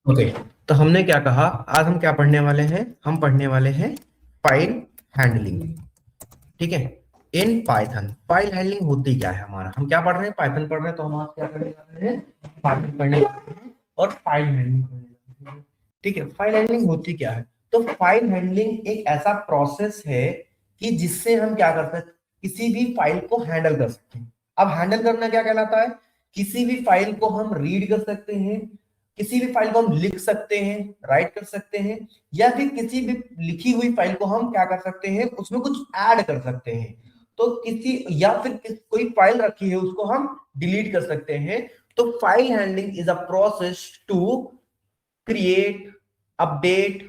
Okay, तो हमने क्या कहा, आज हम क्या पढ़ने वाले हैं, हम पढ़ने वाले हैं फाइल हैंडलिंग। ठीक है, इन पाइथन फाइल हैंडलिंग होती क्या है हमारा, हम क्या पढ़ रहे हैं, पाइथन पढ़ रहे हैं, तो हम आज क्या करने वाले हैं, पाइथन पढ़ने वाले हैं और फाइल हैंडलिंग करने वाले हैं। ठीक है, फाइल हैंडलिंग होती क्या है, तो फाइल हैंडलिंग एक ऐसा प्रोसेस है कि जिससे हम क्या कर सकते, किसी भी फाइल को हैंडल कर सकते हैं। अब हैंडल करना क्या कहलाता है, किसी भी फाइल को हम रीड कर सकते हैं, किसी भी फाइल को हम लिख सकते हैं, राइट कर सकते हैं, या फिर किसी भी लिखी हुई फाइल को हम क्या कर सकते हैं, उसमें कुछ ऐड कर सकते हैं। तो किसी या फिर कोई फाइल रखी है उसको हम डिलीट कर सकते हैं। तो file handling is a process to create, update,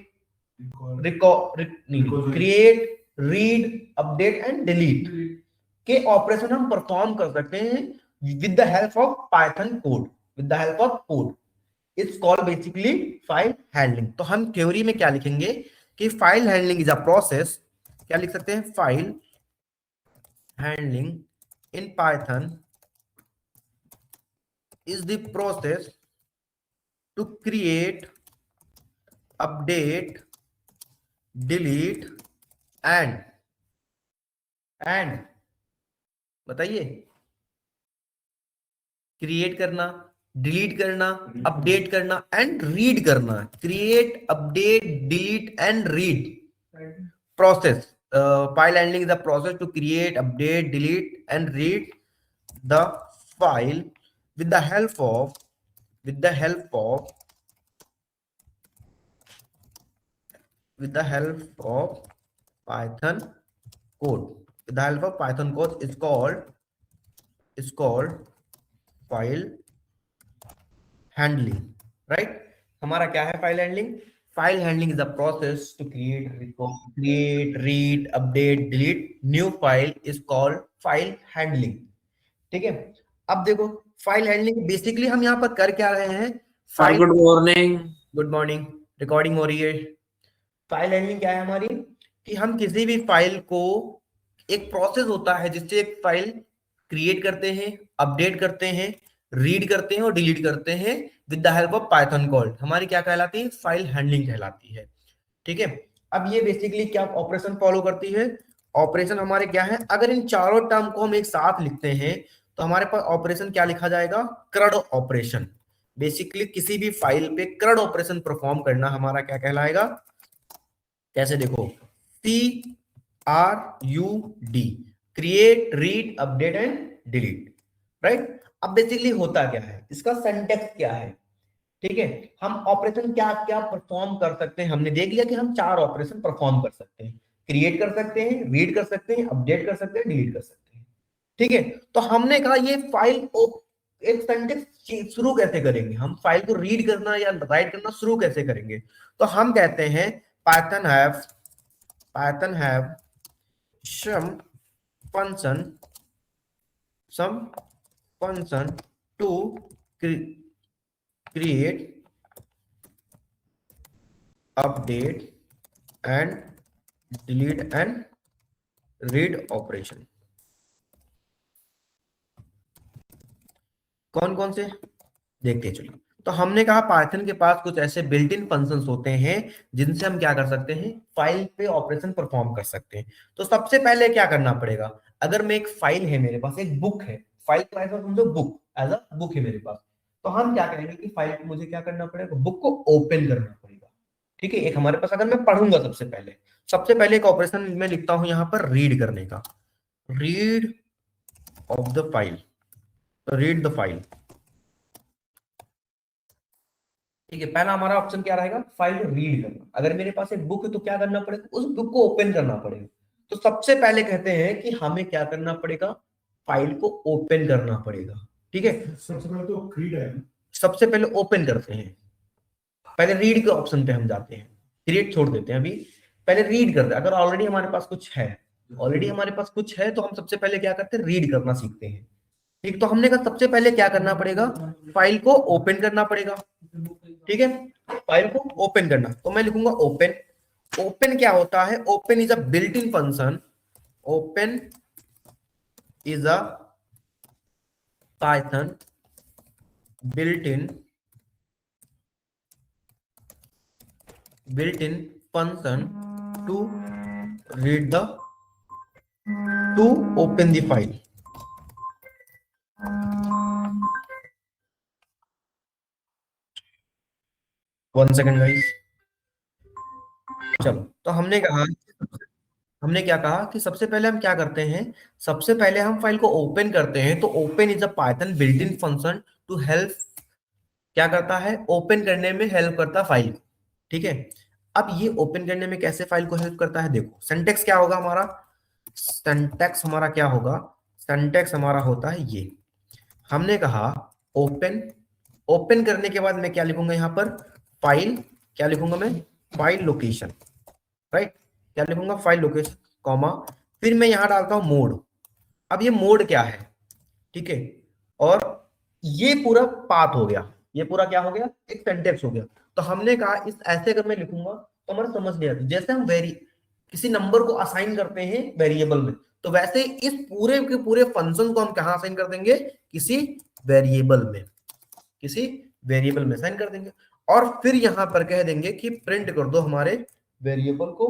create, read, update and delete के ऑपरेशन हम परफॉर्म कर सकते हैं with the help of Python code, with the help of code. It's called basically file handling. तो हम theory में क्या लिखेंगे कि file handling is a process, क्या लिख सकते हैं, file handling in Python is the process to create, update, delete and बताइए, क्रिएट करना, डिलीट करना, अपडेट करना एंड रीड करना। Create, update, delete and read process. File handling is the process to create, update, delete and read the file with the help of with the help of with the help of python code. With the help of python code is called file handling, right? हमारा क्या है file handling, file handling is a process to create, read, update, delete new file is called file handling. ठीक है, अब देखो file handling basically हम यहाँ पर कर क्या रहे हैं, sir file, good morning. Good morning, recording हो रही है। फाइल हैंडलिंग क्या है हमारी, कि हम किसी भी फाइल को, एक प्रोसेस होता है जिससे एक फाइल क्रिएट करते हैं, अपडेट करते हैं, रीड करते हैं और डिलीट करते हैं with the help of Python code, हमारी क्या कहलाती है, फाइल हैंडलिंग कहलाती है। ठीक है, अब ये बेसिकली क्या ऑपरेशन फॉलो करती है, ऑपरेशन हमारे क्या है, अगर इन चारों टर्म को हम एक साथ लिखते हैं तो हमारे पास ऑपरेशन क्या लिखा जाएगा, क्रड ऑपरेशन। बेसिकली किसी भी फाइल पे क्रड ऑपरेशन परफॉर्म करना हमारा क्या कहलाएगा, कैसे देखो, CRUD, create, read, update and delete, right. अब बेसिकली होता क्या है, इसका सिंटैक्स क्या है, ठीक है, हम ऑपरेशन क्या क्या परफॉर्म कर सकते हैं, हमने देख लिया कि हम चार ऑपरेशन परफॉर्म कर सकते हैं, क्रिएट कर सकते हैं, रीड कर सकते हैं, अपडेट कर सकते हैं, डिलीट कर सकते हैं। ठीक है, तो हमने कहा ये फाइल एक सेंटेंस शुरू कैसे करेंगे, हम फाइल को रीड करना या राइट करना शुरू कैसे करेंगे, तो हम कहते हैं Python have some function some function to create, update and delete and read operation। कौन कौन से देखते चलिए। तो हमने कहा पाइथन के पास कुछ ऐसे बिल्ट इन फंक्शंस होते हैं जिनसे हम क्या कर सकते हैं, फाइल पे ऑपरेशन परफॉर्म कर सकते हैं। तो सबसे पहले क्या करना पड़ेगा, अगर मैं एक फाइल है मेरे पास, एक बुक है, फाइल को ऐसा समझो, बुक एज अ बुक है मेरे पास, तो हम क्या करेंगे कि फाइल को मुझे क्या करना पड़ेगा, बुक को ओपन करना पड़ेगा। ठीक है, एक हमारे पास, अगर मैं पढ़ूंगा सबसे पहले एक ऑपरेशन मैं लिखता हूं यहां पर रीड करने का, read of the file, read the file. ठीक है, पहला हमारा ऑप्शन क्या रहेगा, फाइल रीड करना। अगर मेरे पास एक बुक है तो क्या करना पड़ेगा, उस बुक को ओपन करना पड़ेगा। तो सबसे पहले कहते हैं कि हमें क्या करना पड़ेगा, फाइल को ओपन करना पड़ेगा। ठीक है, सबसे पहले तो रीड है, सबसे पहले ओपन करते हैं, पहले रीड के ऑप्शन पे हम जाते हैं, क्रिएट छोड़ देते हैं अभी, पहले रीड करते हैं। अगर ऑलरेडी हमारे पास कुछ है, तो हम सबसे पहले क्या करते हैं, रीड करना सीखते हैं। ठीक, तो हमने कहा सबसे पहले क्या करना पड़ेगा, फाइल को ओपन करना पड़ेगा। ठीक है, फाइल को ओपन करना, तो मैं लिखूंगा ओपन। ओपन क्या होता है, open is a built in function, open is a Python built in built in function to read the to open the file. One second guys. चलो, तो हमने क्या कहा कि सबसे पहले हम क्या करते हैं, सबसे पहले हम फाइल को ओपन करते हैं। तो open is a Python built in function to help, क्या करता है, ओपन करने में हेल्प करता है फाइल को। ठीक है, अब ये ओपन करने में कैसे फाइल को हेल्प करता है, देखो सिंटेक्स क्या होगा हमारा, सिंटेक्स हमारा क्या होगा, सिंटेक्स हमारा होता है ये। हमने कहा ओपन, ओपन करने के बाद मैं क्या लिखूंगा यहाँ पर, फाइल, क्या लिखूंगा मैं, फाइल लोकेशन, राइट, क्या लिखूंगा, फाइल लोकेशन, कॉमा, फिर मैं यहां डालता हूं मोड। अब ये मोड क्या है, ठीक है, और ये पूरा पाथ हो गया, ये पूरा क्या हो गया, एक सेंटेक्स हो गया। तो हमने कहा इस ऐसे अगर मैं लिखूंगा तो हमारा समझ नहीं आता, जैसे हम किसी नंबर को असाइन करते हैं वेरिएबल में, तो वैसे इस पूरे के पूरे फंक्शन को हम कहां असाइन कर देंगे, किसी वेरिएबल में, किसी वेरिएबल में असाइन कर देंगे। और फिर यहां पर कह देंगे कि प्रिंट कर दो हमारे वेरिएबल को,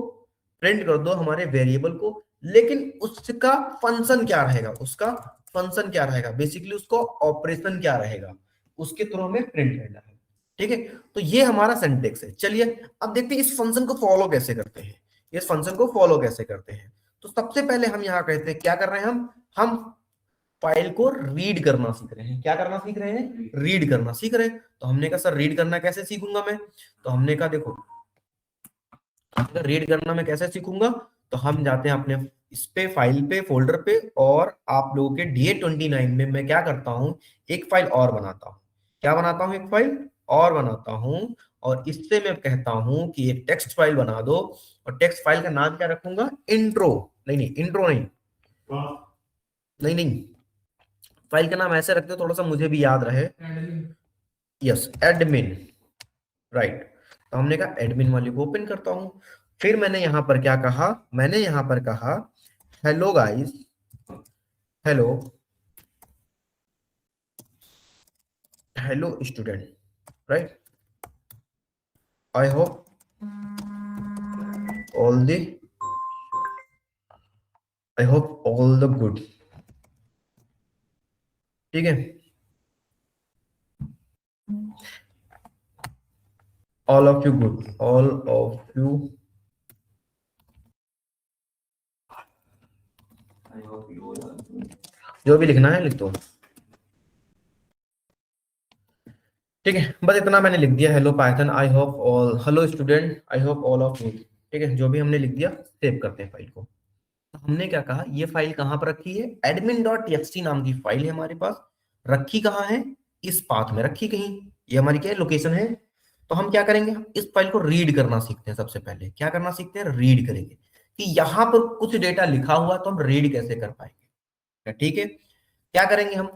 प्रिंट कर दो हमारे वेरिएबल को, लेकिन उसका फंक्शन क्या रहेगा, उसका फंक्शन क्या रहेगा, बेसिकली उसको ऑपरेशन क्या रहेगा, उसके थ्रू हमें प्रिंट करना है। ठीक है, तो ये हमारा सिंटेक्स है। चलिए अब देखते हैं इस फंक्शन को फॉलो कैसे करते हैं, इस फंक्शन को फॉलो कैसे करते हैं। तो सबसे पहले हम यहाँ कहते हैं क्या कर रहे हैं, हम फाइल को रीड करना सीख रहे हैं। क्या करना सीख रहे हैं, रीड करना सीख रहे हैं। तो हमने कहा सर रीड करना कैसे सीखूंगा मैं, तो हमने कहा देखो रीड करना मैं कैसे सीखूंगा, तो हम जाते हैं अपने इस पे फाइल पे फोल्डर पे, और आप लोगों के DA29 में मैं क्या करता हूं, एक फाइल और बनाता हूं। क्या बनाता हूं, एक फाइल और बनाता हूं, और इससे मैं कहता हूं कि एक टेक्स्ट फाइल बना दो, और टेक्स्ट फाइल का नाम क्या रखूंगा, इंट्रो, नहीं नहीं इंट्रो नहीं, नहीं नहीं, फाइल का नाम ऐसे रखते हो थोड़ा सा मुझे भी याद रहे, यस एडमिन, राइट। तो हमने कहा एडमिन वाली को ओपन करता हूं। फिर मैंने यहां पर क्या कहा, मैंने यहां पर कहा hello guys, hello, hello student, right, I hope all the, I hope all the good, ठीक है, all of you good, all of you, जो भी लिखना है लिख दो, ठीक है, बस इतना मैंने लिख दिया, hello Python, I hope all, hello student, I hope all of you, ठीक है, जो भी हमने लिख दिया सेव करते हैं फाइल को। तो हमने क्या कहा, ये फाइल कहां पर रखी है, admin.txt नाम की फाइल है हमारे पास, रखी कहां है, इस पाथ में रखी कहीं, ये हमारी क्या लोकेशन है। तो हम क्या करेंगे, इस फाइल को रीड करना सीखते हैं। सबसे पहले क्या करना सीखते हैं, रीड करेंगे कि यहां पर कुछ डेटा लिखा हुआ तो हम रीड कैसे कर पाएंगे। ठीक है, क्या करेंगे हम,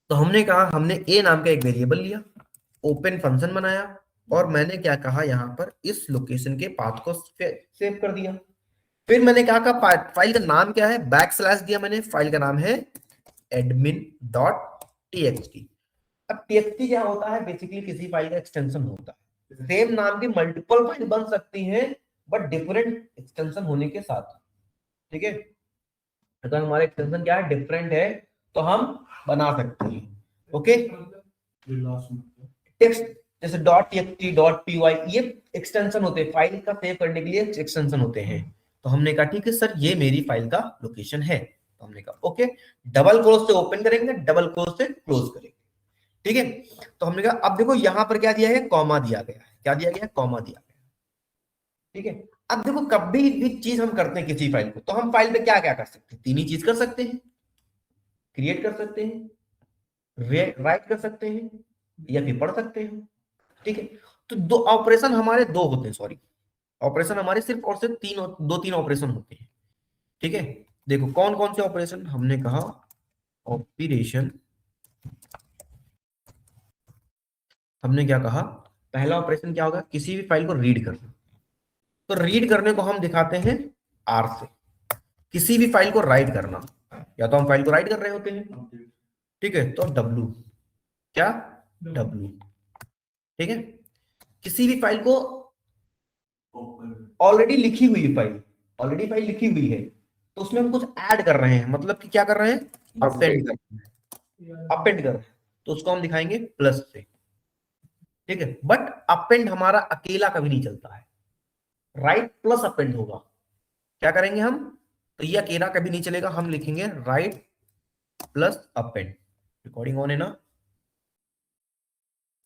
तो हमने कहा हमने ए नाम का एक वेरिएबल लिया, ओपन फंक्शन बनाया, और मैंने क्या कहा, यहां पर इस लोकेशन के पाथ को सेव कर दिया। फिर मैंने क्या कहा, फाइल का नाम क्या है, बैक स्लैश दिया मैंने, फाइल का नाम है admin.txt। अब txt क्या होता है, बेसिकली किसी फाइल का एक्सटेंशन होता है। सेम नाम की मल्टीपल फाइल बन सकती हैं बट डिफरेंट एक्सटेंशन होने के साथ, ठीक है, अगर हमारा एक्सटेंशन क्या है, डिफरेंट है, तो हम बना सकते हैं। ओके, टेक्स्ट जैसे .txt .py ये एक्सटेंशन होते हैं, फाइल का सेव करने के लिए एक्सटेंशन होते हैं। तो हमने कहा ठीक है सर ये मेरी फाइल का लोकेशन है, तो हमने कहा ओके, डबल क्लोज से ओपन करेंगे, डबल क्लोज से क्लोज करेंगे, ठीक है। तो हमने कहा अब देखो यहां पर क्या दिया है, कॉमा दिया गया है, क्या दिया गया है, कॉमा दिया गया है, ठीक है। अब देखो कभी भी चीज हम करते हैं किसी फाइल को, तो हम फाइल पे क्या क्या कर सकते हैं, तीन ही चीज कर सकते हैं, क्रिएट कर सकते हैं, राइट कर सकते हैं, या फिर पढ़ सकते हैं, ठीक है। तो दो ऑपरेशन हमारे दो होते हैं, सॉरी, ऑपरेशन हमारे सिर्फ और सिर्फ तीन, दो तीन ऑपरेशन होते हैं, ठीक है। देखो कौन कौन से ऑपरेशन, हमने कहा ऑपरेशन, हमने क्या कहा, पहला ऑपरेशन क्या होगा, किसी भी फाइल को रीड करना। तो रीड करने को हम दिखाते हैं आर से, किसी भी फाइल को राइट करना, या तो हम फाइल को राइट कर रहे होते हैं, ठीक है, तो डब्लू, क्या, डब्लू, ठीक है। किसी भी फाइल को ऑलरेडी लिखी हुई फाइल, ऑलरेडी फाइल लिखी हुई है, तो उसमें हम कुछ ऐड कर रहे हैं, मतलब कि क्या कर रहे हैं, अपेंड कर रहे हैं, अपेंड कर रहे हैं, तो उसको हम दिखाएंगे प्लस से, ठीक है। बट अपेंड हमारा अकेला कभी नहीं चलता है, राइट प्लस अपेंड होगा। क्या करेंगे हम, तो ये अकेला कभी नहीं चलेगा, हम लिखेंगे right plus append. Recording on है ना?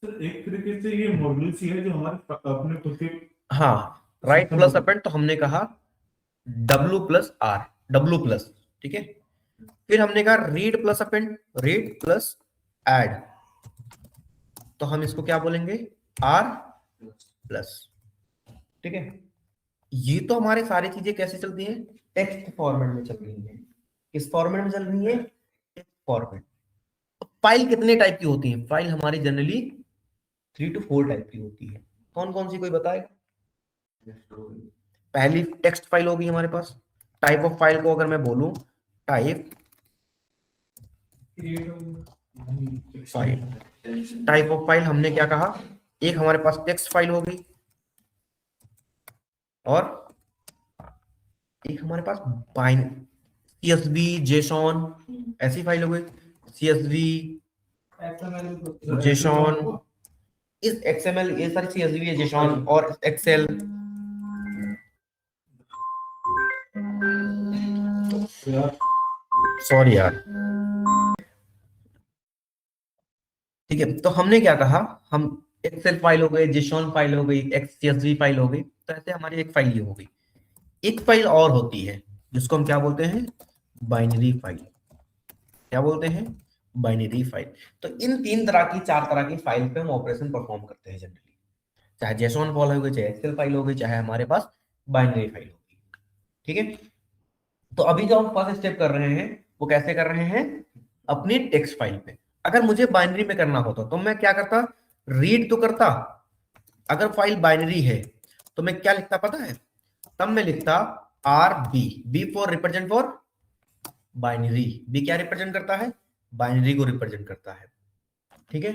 सर एक तरीके से ये मॉड्यूल्स ही है जो हमारे अपने खुद के। हाँ, राइट प्लस अपेंड, तो हमने कहा W plus R, W plus, ठीक है। फिर हमने कहा read plus append, read plus add, तो हम इसको क्या बोलेंगे, आर प्लस, ठीक है। ये तो हमारे सारी चीजें कैसे चलती हैं, टेक्स्ट फॉर्मेट में चल रही है। किस फॉर्मेट में चल रही है, टेक्स्ट फॉर्मेट। फाइल कितने टाइप की होती है, फाइल हमारी जनरली 3 to 4 टाइप की होती है। कौन कौन सी, कोई बताएगा? पहली टेक्स्ट फाइल होगी हमारे पास। टाइप ऑफ फाइल को अगर मैं बोलूं, type file, type of file हमने क्या कहा, एक हमारे पास टेक्स्ट फाइल होगी, और एक हमारे पास बाइन CSV, जेसॉन, ऐसी फाइल हो गई। CSV, जेसॉन, इस XML, ये सारी CSV, जेसॉन और एक्सेल। सॉरी यार, ठीक है। तो हमने क्या कहा, हम एक्सेल फाइल हो गई, जेसॉन फाइल हो गई, CSV फाइल हो गई, तो ऐसे हमारी एक फाइल ये हो गई। एक फाइल और होती है जिसको हम क्या बोलते हैं, बाइनरी फाइल। क्या बोलते हैं, बाइनरी फाइल। तो इन 3 तरह की, 4 तरह की फाइल पे हम ऑपरेशन परफॉर्म करते हैं जनरली, चाहे जेसॉन फाइल हो गई, चाहे एक्सेल फाइल हो गई, चाहे हमारे पास बाइनरी फाइल होगी, ठीक है। तो अभी जो हम फर्स्ट स्टेप कर रहे हैं, वो कैसे कर रहे हैं, अपनी टेक्स्ट फाइल पे। अगर मुझे बाइनरी में करना होता तो मैं क्या करता, रीड तो करता। अगर फाइल बाइनरी है तो मैं क्या लिखता पता है, तब मैं लिखता RB, B for represent for binary. B क्या रिप्रेजेंट करता है, बाइनरी को रिप्रेजेंट करता है, ठीक है।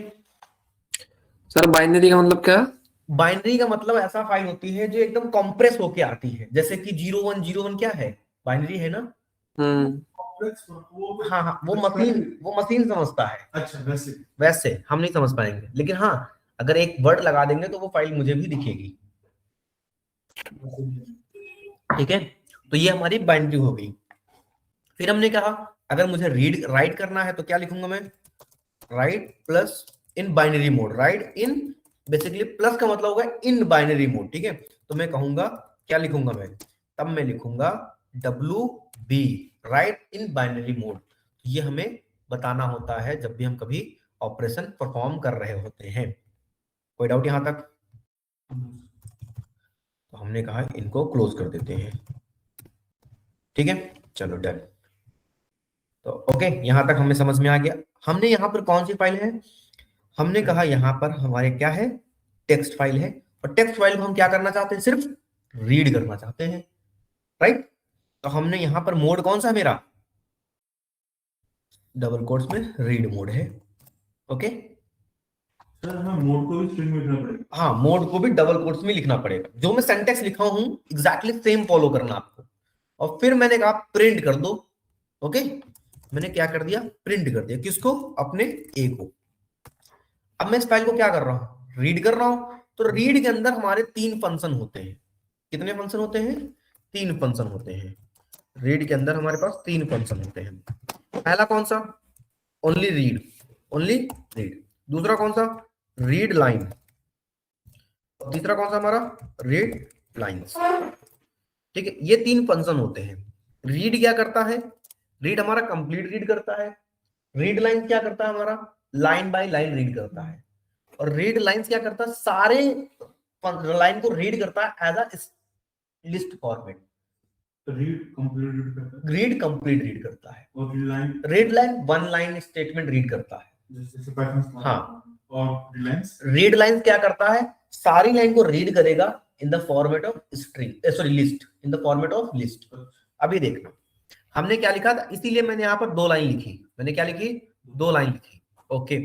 सर बाइनरी का मतलब क्या? बाइनरी का मतलब ऐसा फाइल होती है जो एकदम कंप्रेस होके आती है, जैसे कि 0101 क्या है, बाइनरी है ना। हाँ हाँ, वो मशीन समझता है। अच्छा, वैसे वैसे हम नहीं समझ पाएंगे, लेकिन हाँ, अगर एक वर्ड लगा देंगे तो वो फाइल मुझे भी दिखेगी, ठीक है। तो ये हमारी बाइनरी हो गई। फिर हमने कहा अगर मुझे रीड राइट करना है तो क्या लिखूंगा मैं, right plus in binary mode, right in, basically plus का मतलब होगा इन बाइनरी मोड, ठीक है। तो मैं कहूंगा, क्या लिखूंगा मैं, तब मैं लिखूंगा WB, right in binary mode. ये हमें बताना होता है जब भी हम कभी ऑपरेशन परफॉर्म कर रहे होते हैं। कोई डाउट यहां तक? तो हमने कहा इनको क्लोज कर देते हैं, ठीक है, चलो डन। तो ओके, यहां तक हमें समझ में आ गया। हमने यहाँ पर कौन सी फाइल है, हमने कहा यहाँ पर हमारे क्या है, टेक्स्ट फाइल है, और टेक्स्ट फाइल को हम क्या करना चाहते हैं, सिर्फ रीड करना चाहते हैं, राइट। तो हमने यहाँ पर मोड कौन सा है मेरा, डबल कोट्स में रीड मोड है, ओके। सर हमें मोड को भी स्ट्रिंग में लिखना पड़ेगा? हाँ, मोड को भी डबल कोट्स में लिखना पड़ेगा, जो मैं सेंटेक्स लिखा हूं एग्जैक्टली सेम फॉलो करना आपको। और फिर मैंने कहा प्रिंट कर दो, ओके। मैंने क्या कर दिया, प्रिंट कर दिया, किसको, अपने ए को। अब मैं इस फाइल को क्या कर रहा हूं, रीड कर रहा हूं। तो रीड के अंदर हमारे 3 फंक्शन होते हैं। कितने फंक्शन होते हैं, 3 फंक्शन होते हैं। रीड के अंदर हमारे पास 3 फंक्शन होते हैं। पहला कौन सा, ओनली रीड, ओनली रीड। दूसरा कौन सा, रीड लाइन। तीसरा कौन सा हमारा, रीड लाइंस, ठीक है। ये 3 फंक्शन होते हैं। रीड क्या करता है, रीड हमारा कंप्लीट रीड करता है। रीड लाइन क्या करता है, हमारा लाइन बाय लाइन रीड करता है। और रीड लाइंस क्या करता है, सारे लाइन को रीड करता है as a list format. Read complete read करता है, रीड कंप्लीट रीड करता है, और read line 1 line statement read करता है, जैसे पाइथन। हाँ। और रीड लाइंस क्या करता है, सारी लाइन को रीड करेगा in the format of string, sorry list, in the format of list. अभी देखना हमने क्या लिखा था, इसीलिए मैंने यहाँ पर 2 लाइन लिखी। मैंने क्या लिखी, 2 लाइन लिखी, ओके।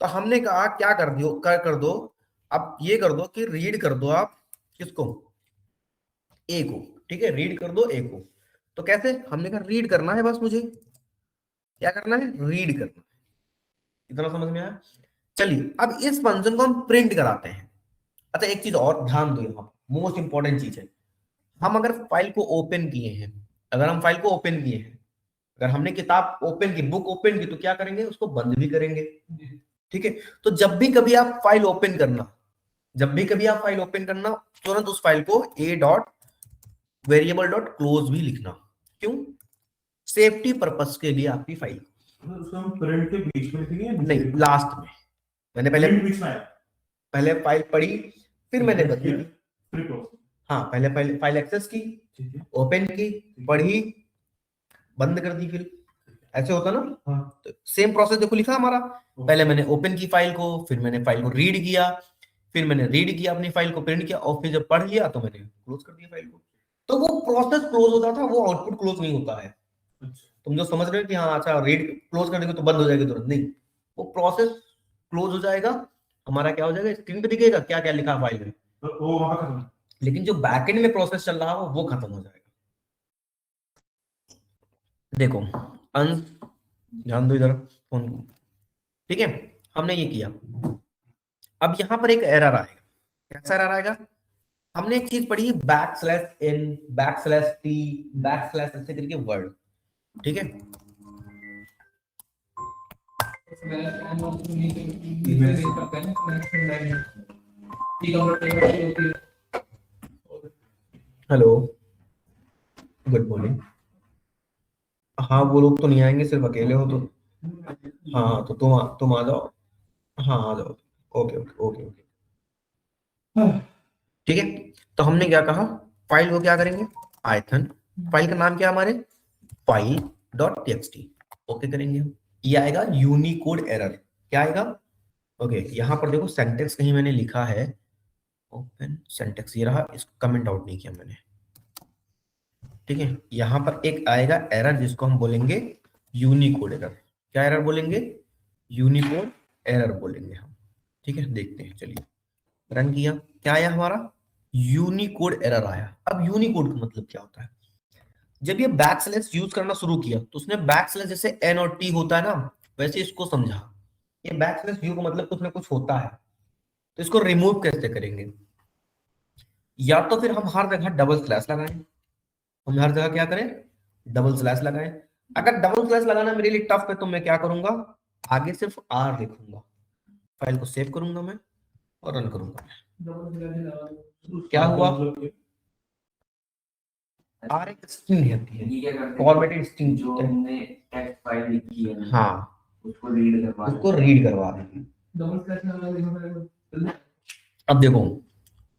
तो हमने कहा क्या कर दो, अब ये कर दो कि रीड कर दो आप किसको, ए को, ठीक है, रीड कर दो ए को। तो कैसे, हमने कहा रीड करना है, बस मुझे क्या करना है, रीड करना है। इतना समझ में आया। चलिए अब इस फंक्शन को हम प्रिंट कराते हैं। अच्छा एक चीज और ध्यान दो, यहाँ मोस्ट इंपॉर्टेंट चीज है, हम अगर फाइल को ओपन किए हैं, अगर हम फाइल को ओपन किए हैं, अगर हमने किताब ओपन की, बुक ओपन की, तो क्या करेंगे, उसको बंद भी करेंगे, ठीक है। तो जब भी कभी आप फाइल ओपन करना, जब भी कभी आप फाइल ओपन करना, तुरंत उस फाइल को a dot variable dot close भी लिखना। क्यों, सेफ्टी पर्पस के लिए आपकी फाइल, उसको हम प्रिंट के बीच में लिखेंगे या नीचे नहीं लिखेंगे? लास्ट में। मैंने पहले प्रिंट बीच में आया, पहले फाइल पढ़ी, फिर मैंने प्रिंट बदली। किया, फिर क्लोज। हाँ पहले फाइल फाइल एक्सेस की, ठीक है। ओपन की, पढ़ी, बंद कर दी, फिर ऐसे होता ना। हाँ। तो सेम प्रोसेस देखो लिखा हमारा, पहले मैंने ओपन की फाइल को, फिर मैंने फाइल को रीड किया, फिर मैंने रीड किया अपनी फाइल को, प्रिंट किया, और फिर जब पढ़ लिया तो मैंने क्लोज कर दिया फाइल को। तो वो प्रोसेस क्लोज होता था, वो आउटपुट क्लोज नहीं होता है। अच्छा। तुम जो समझ रहे हो कि हाँ अच्छा रीड क्लोज कर देंगे तो बंद हो जाएगी तुरंत, नहीं, वो प्रोसेस क्लोज हो जाएगा, हमारा क्या हो जाएगा, स्क्रीन पे दिखेगा क्या क्या लिखा फाइल में, तो वो वहां खत्म है। लेकिन जो बैकएंड में प्रोसेस चल रहा हो वो खत्म हो जाएगा। देखो अंश, ध्यान दो इधर फोन को, ठीक है, हमने ये किया। अब यहां पर एक एरर आएगा, कैसा एरर आएगा, हमने एक चीज पढ़ी back slash N, back slash T, back slash ऐसे करके वर्ड, ठीक है। Hello, good morning. हाँ वो लोग तो नहीं आएंगे, सिर्फ अकेले हो तो, हाँ तो तुम आ जाओ, हाँ आ जाओ, ओके ओके ओके ओके, ठीक है। तो हमने क्या कहा, फाइल को क्या करेंगे, पाइथन, फाइल का नाम क्या हमारे, फाइल डॉट टीएक्सटी, ओके करेंगे हम। ये आएगा यूनिकोड एरर, क्या आएगा, ओके। यहाँ पर देखो सेंटेक्स कहीं मैंने लिखा है, ओपन सेंटेक्स, ये रहा, इसको कमेंट आउट नहीं किया मैंने, ठीक है। यहाँ पर एक आएगा एरर जिसको हम बोलेंगे यूनिकोड एरर, क्या एरर बोलेंगे, यूनिकोड एरर बोलेंगे हम, ठीक है। देखते हैं, चलिए रन किया, क्या आया हमारा, यूनिकोड एरर आया। अब यूनिकोड का मतलब क्या होता है, जब ये बैक स्लैश यूज करना शुरू किया तो उसने बैक स्लैश जैसे एन और टी होता है ना, वैसे इसको समझा, ये बैक स्लैश यू का मतलब कुछ ना कुछ होता है, तो इसको रिमूव कैसे करेंगे, या तो फिर हम हर जगह डबल स्लैश लगाएं, हम हर जगह क्या करें, डबल स्लैश लगाएं। अगर डबल स्लैश लगाना मेरे लिए टफ है तो मैं क्या करूंगा, आगे सिर्फ आर लिखूंगा, फाइल को सेव करूंगा मैं और रन करूंगा मैं। क्या हुआ, आर एक स्ट्रिंग होती है, फॉर्मेटेड स्ट्रिंग जो हमने टेक्स्ट फाइल लिखी है ना, हाँ उसको रीड उसको रीड करवा देंगे। अब देखो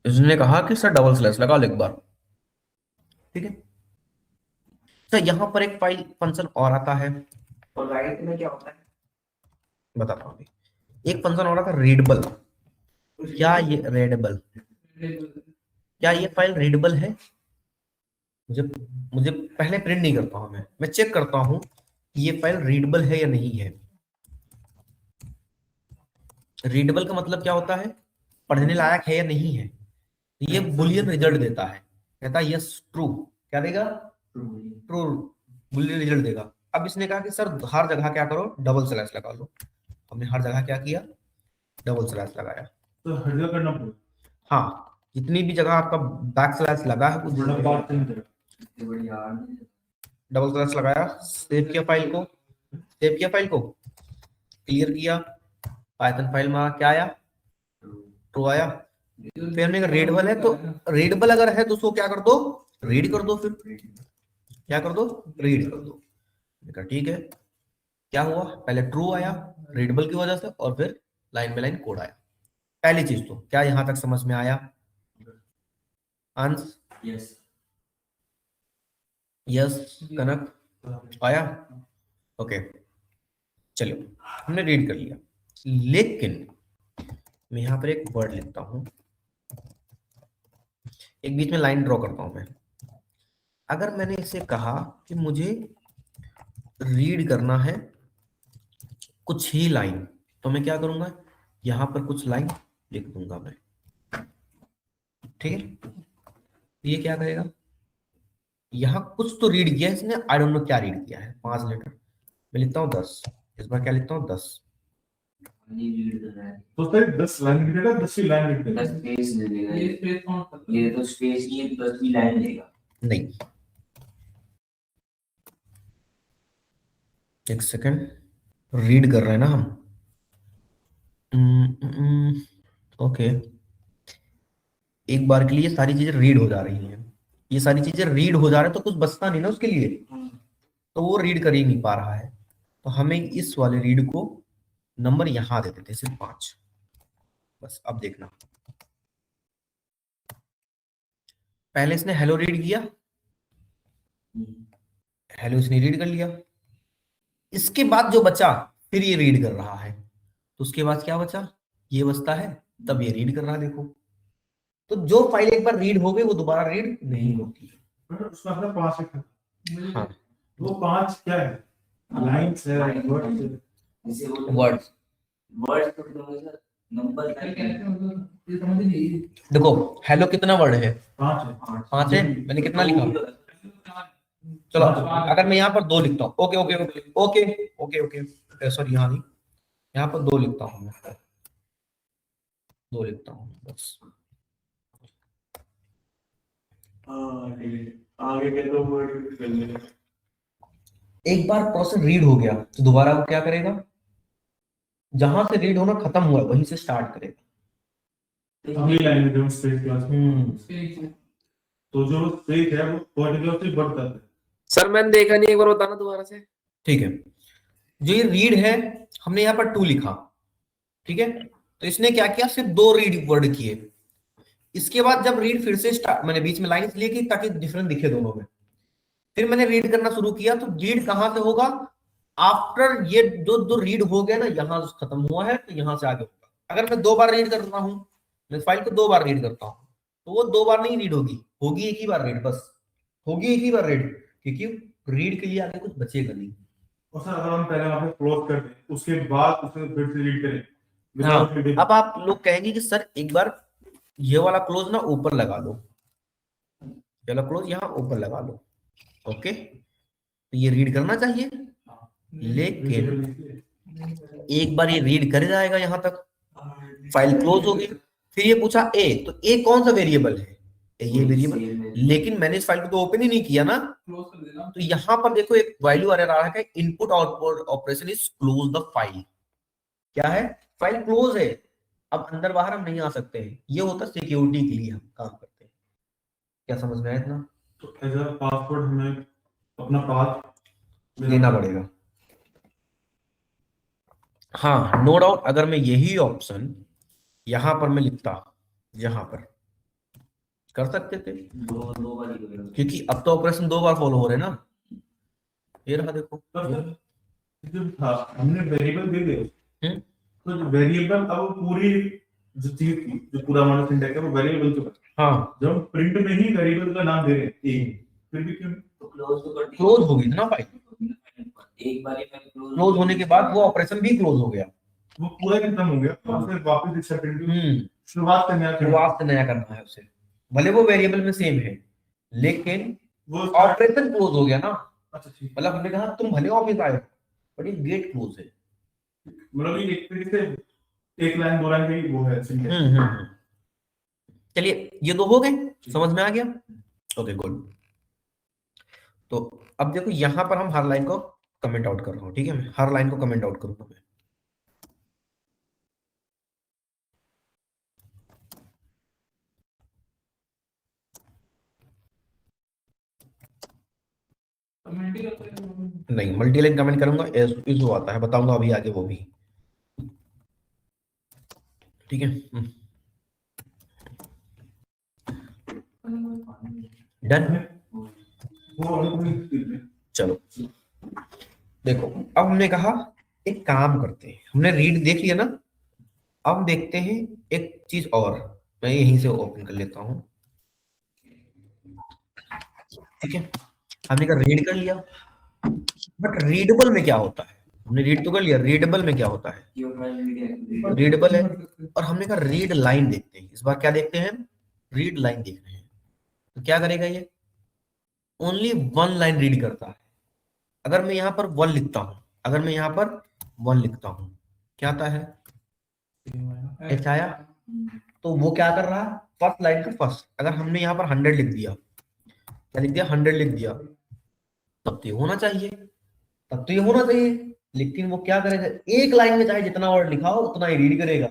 इसने कहा कि सर डबल स्लैश लगा लो एक बार, ठीक है। तो यहाँ पर एक फाइल फंक्शन और आता है, और राइट में क्या होता है, बताता हूँ अभी। एक फंक्शन और आता है रीडेबल, क्या ये रीडेबल, क्या ये फाइल रीडेबल है, मुझे मुझे पहले प्रिंट नहीं करता हूं, मैं चेक करता हूं कि ये फाइल रीडेबल है या नहीं है। रीडेबल का मतलब क्या होता है, पढ़ने लायक है या नहीं है, ये बुलियन रिजल्ट देता है, कहता है यस ट्रू, क्या देगा, ट्रू बुलियन रिजल्ट देगा। अब इसने कहा कि सर हर जगह क्या करो, डबल स्लैश लगा लो, हमने हर जगह क्या किया, डबल स्लैश लगाया। तो हर जगह करना पड़ेगा। हाँ जितनी भी जगह आपका बैक स्लैश लगा है वो बड़ा बात नहीं है। डबल स्लैश लगाया, सेव किया फाइल को, सेव किया फाइल को, क्लियर किया, पाइथन फाइल में क्या आया, ट्रू आया। फिर हमने कहा रीडेबल है, तो रीडेबल अगर है तो उसको क्या कर दो, रीड कर दो, फिर क्या कर दो, रीड कर दो। देखा ठीक है, क्या हुआ, पहले ट्रू आया रीडेबल की वजह से, और फिर लाइन बाय लाइन कोड आया। पहली चीज तो क्या यहां तक समझ में आया, अंश, यस यस कनक आया, ओके। चलो हमने रीड कर लिया, लेकिन मैं यहां पर एक वर्ड लिखता हूं, एक बीच में लाइन ड्रॉ करता हूं मैं। अगर मैंने इसे कहा कि मुझे रीड करना है कुछ ही लाइन, तो मैं क्या करूंगा, यहां पर कुछ लाइन लिख दूंगा मैं, ठीक है। ये क्या करेगा, यहाँ कुछ तो रीड किया है इसने, आई डोंट नो क्या रीड किया है। 5 लेटर मैं लिखता हूँ 10, इस बार क्या लिखता हूँ 10। ये रीड कर रहा है, तो सर 10 लाइन लिख देगा, 10 ही लाइन लिख देगा। 10 स्पेस दे देगा, ये स्पेस कौन सा? ये तो स्पेस, ये 10 की लाइन देगा। नहीं, एक सेकंड, रीड कर रहे हैं ना हम। ओके, एक बार के लिए ये सारी चीजें रीड हो जा रही हैं, ये सारी चीजें रीड हो जा रहा है तो कुछ बचता नहीं ना उसके लिए, तो वो रीड कर ही नहीं पा रहा है। तो हमें इस वाले रीड को नंबर यहां देते थे, सिर्फ 5। बस अब देखना, पहले इसने हेलो रीड किया, हेलो इसने रीड कर लिया, इसके बाद जो बचा फिर ये रीड कर रहा है, तो उसके बाद क्या बचा, ये बचता है, तब ये रीड कर रहा है। देखो, तो जो फाइल एक बार रीड हो गई वो दोबारा रीड नहीं होती है। पर उसका मतलब 5 लिखा था। हाँ, वो 5 क्या है? लाइन्स है, वर्ड्स है। जैसे वो वर्ड्स, वर्ड्स तो सर नंबर ये कैसे मतलब ये समझ नहीं। देखो हेलो कितना वर्ड है, 5 है। 5 है, मैंने कितना लिखा, चलो अगर मैं यहाँ पर 2 लिखता हूँ, okay okay okay okay okay okay, sorry यहाँ नहीं, यहाँ पर 2 लिखता हूँ मैं, 2 लिखता हूँ बस। आगे के तो वर्ड कर लेंगे। एक बार प्रोसेस रीड हो गया तो दोबारा वो क्या करेगा, जहां से रीड होना खत्म हुआ वहीं से स्टार्ट करेगा। अगली लाइन में जो स्पेस क्लास में, स्पेस तो जो स्पेस है वो पर्टिकुलर से बढ़ जाता है। सर मैंने देखा नहीं, एक बार बताना दोबारा से। ठीक है, जो ये रीड है हमने यहाँ पर 2 लिखा, ठीक है, तो इसने क्या किया, सिर्फ 2 रीड वर्ड किए। इसके बाद जब रीड फिर से स्टार्ट, मैंने बीच में लाइन इसलिए की ताकि डिफरेंस दिखे दोनों में, फिर मैंने रीड करना शुरू किया, तो रीड कहां से होगा, आफ्टर ये जो रीड हो गया ना, यहां खत्म हुआ है तो यहां से आगे होगा। अगर मैं 2 बार रीड कर रहा हूं, मैं फाइल को 2 बार रीड करता हूं, तो वो 2 बार नहीं रीड होगी, होगी एक ही बार रीड, बस होगी एक ही बार रीड, क्योंकि रीड के लिए आगे कुछ बचेगा नहीं। और सर अगर हम पहले वहां पे क्लोज कर दें, उसके बाद उसे फिर से रीड करें हाँ, without reading, अब आप लोग कहेंगे कि सर एक बार ये वाला क्लोज ना ऊपर लगा लो, ये वाला क्लोज यहाँ ऊपर लगा लो, ओके, तो ये रीड करना चाहिए, लेकिन एक बार ये रीड कर जाएगा यहां तक, फाइल क्लोज हो गई। फिर ये पूछा ए, तो ए कौन सा वेरिएबल है, ए ये वेरिएबल, लेकिन मैंने इस फाइल को तो ओपन ही नहीं किया ना, क्लोज कर देना। तो यहां पर देखो एक वैल्यू एरर आ रहा है, input output operation is close the file. क्या है, फाइल क्लोज है, अब अंदर बाहर हम नहीं आ सकते हैं, ये होता है सिक्योरिटी के लिए हम काम करते हैं। क्या समझ में आया इतना? तो एज अ पासवर्ड हमें अपना पाथ लेना पड़ेगा। हाँ, नो डाउट, अगर मैं यही ऑप्शन यहां पर मैं लिखता, यहां पर कर सकते थे, दो बार ही होगा। क्योंकि अब तो ऑपरेशन 2 बार फॉलो हो रहे हैं ना, ये रहा देखो। जो था हमने वेरिएबल दे दिया, तो जो वेरिएबल अब पूरी जो चीज थी, जो पूरा हमारा सिंटैक्स है वो वेरिएबल बन चुका है। हाँ, जब हम प्रिंट में ही वेरिएबल का नाम दे रहे हैं ए, फिर भी क्यों? तो क्लोज तो कर दिया। क्लोज हो गई ना फाइल, एक बार ही मैं क्लोज होने के बाद वो ऑपरेशन भी क्लोज हो गया। वो पूरा ही खत्म हो गया, और फिर वापस एक सेकंड हम्म, शुरुआत करना है। शुरुआत से नया करना है उसे, भले वो वेरिएबल में सेम है, लेकिन वो ऑपरेशन क्लोज हो गया ना। अच्छा ठीक, मतलब हमने कहा तुम भले ऑफिस आए, बट ये गेट क्लोज है। मतलब ये एक तरीके से एक लाइन 2 लाइन का ही वो है सिंटैक्स। चलिए, ये 2 हो गए, समझ में आ गया, ओके गुड। तो अब देखो यहां पर हम हर लाइन को कमेंट आउट कर रहा हूं, ठीक है, मैं हर लाइन को कमेंट आउट करूंगा मैं। कमेंट ही करते हैं। नहीं, मल्टी लाइन कमेंट करूंगा, इशू आता है, बताऊंगा अभी आगे वो भी, ठीक है। डन, चलो देखो, अब हमने कहा एक काम करते हैं, हमने रीड देख लिया ना, अब हम देखते हैं एक चीज और, मैं यहीं से ओपन कर लेता हूं, ठीक है। हमने कहा रीड कर लिया, बट रीडेबल में क्या होता है, हमने रीड तो कर लिया, रीडेबल में क्या होता है, रीडेबल है, और हमने कहा रीड लाइन देखते हैं, इस बार क्या देखते हैं, रीड लाइन देख रहे हैं, तो क्या करेगा ये, ओनली वन लाइन रीड करता है। अगर मैं यहाँ पर वन लिखता हूँ, अगर मैं यहाँ पर वन लिखता हूँ, क्या आता है, एच आया। तो वो क्या कर रहा है, फर्स्ट लाइन का फर्स्ट, अगर हमने यहाँ पर 100 लिख दिया, क्या लिख दिया, 100 लिख दिया, तब तो ये होना चाहिए, तब तो ये होना चाहिए। लेकिन वो क्या करेगा, एक लाइन में चाहे जितना वर्ड लिखा हो उतना ही रीड करेगा।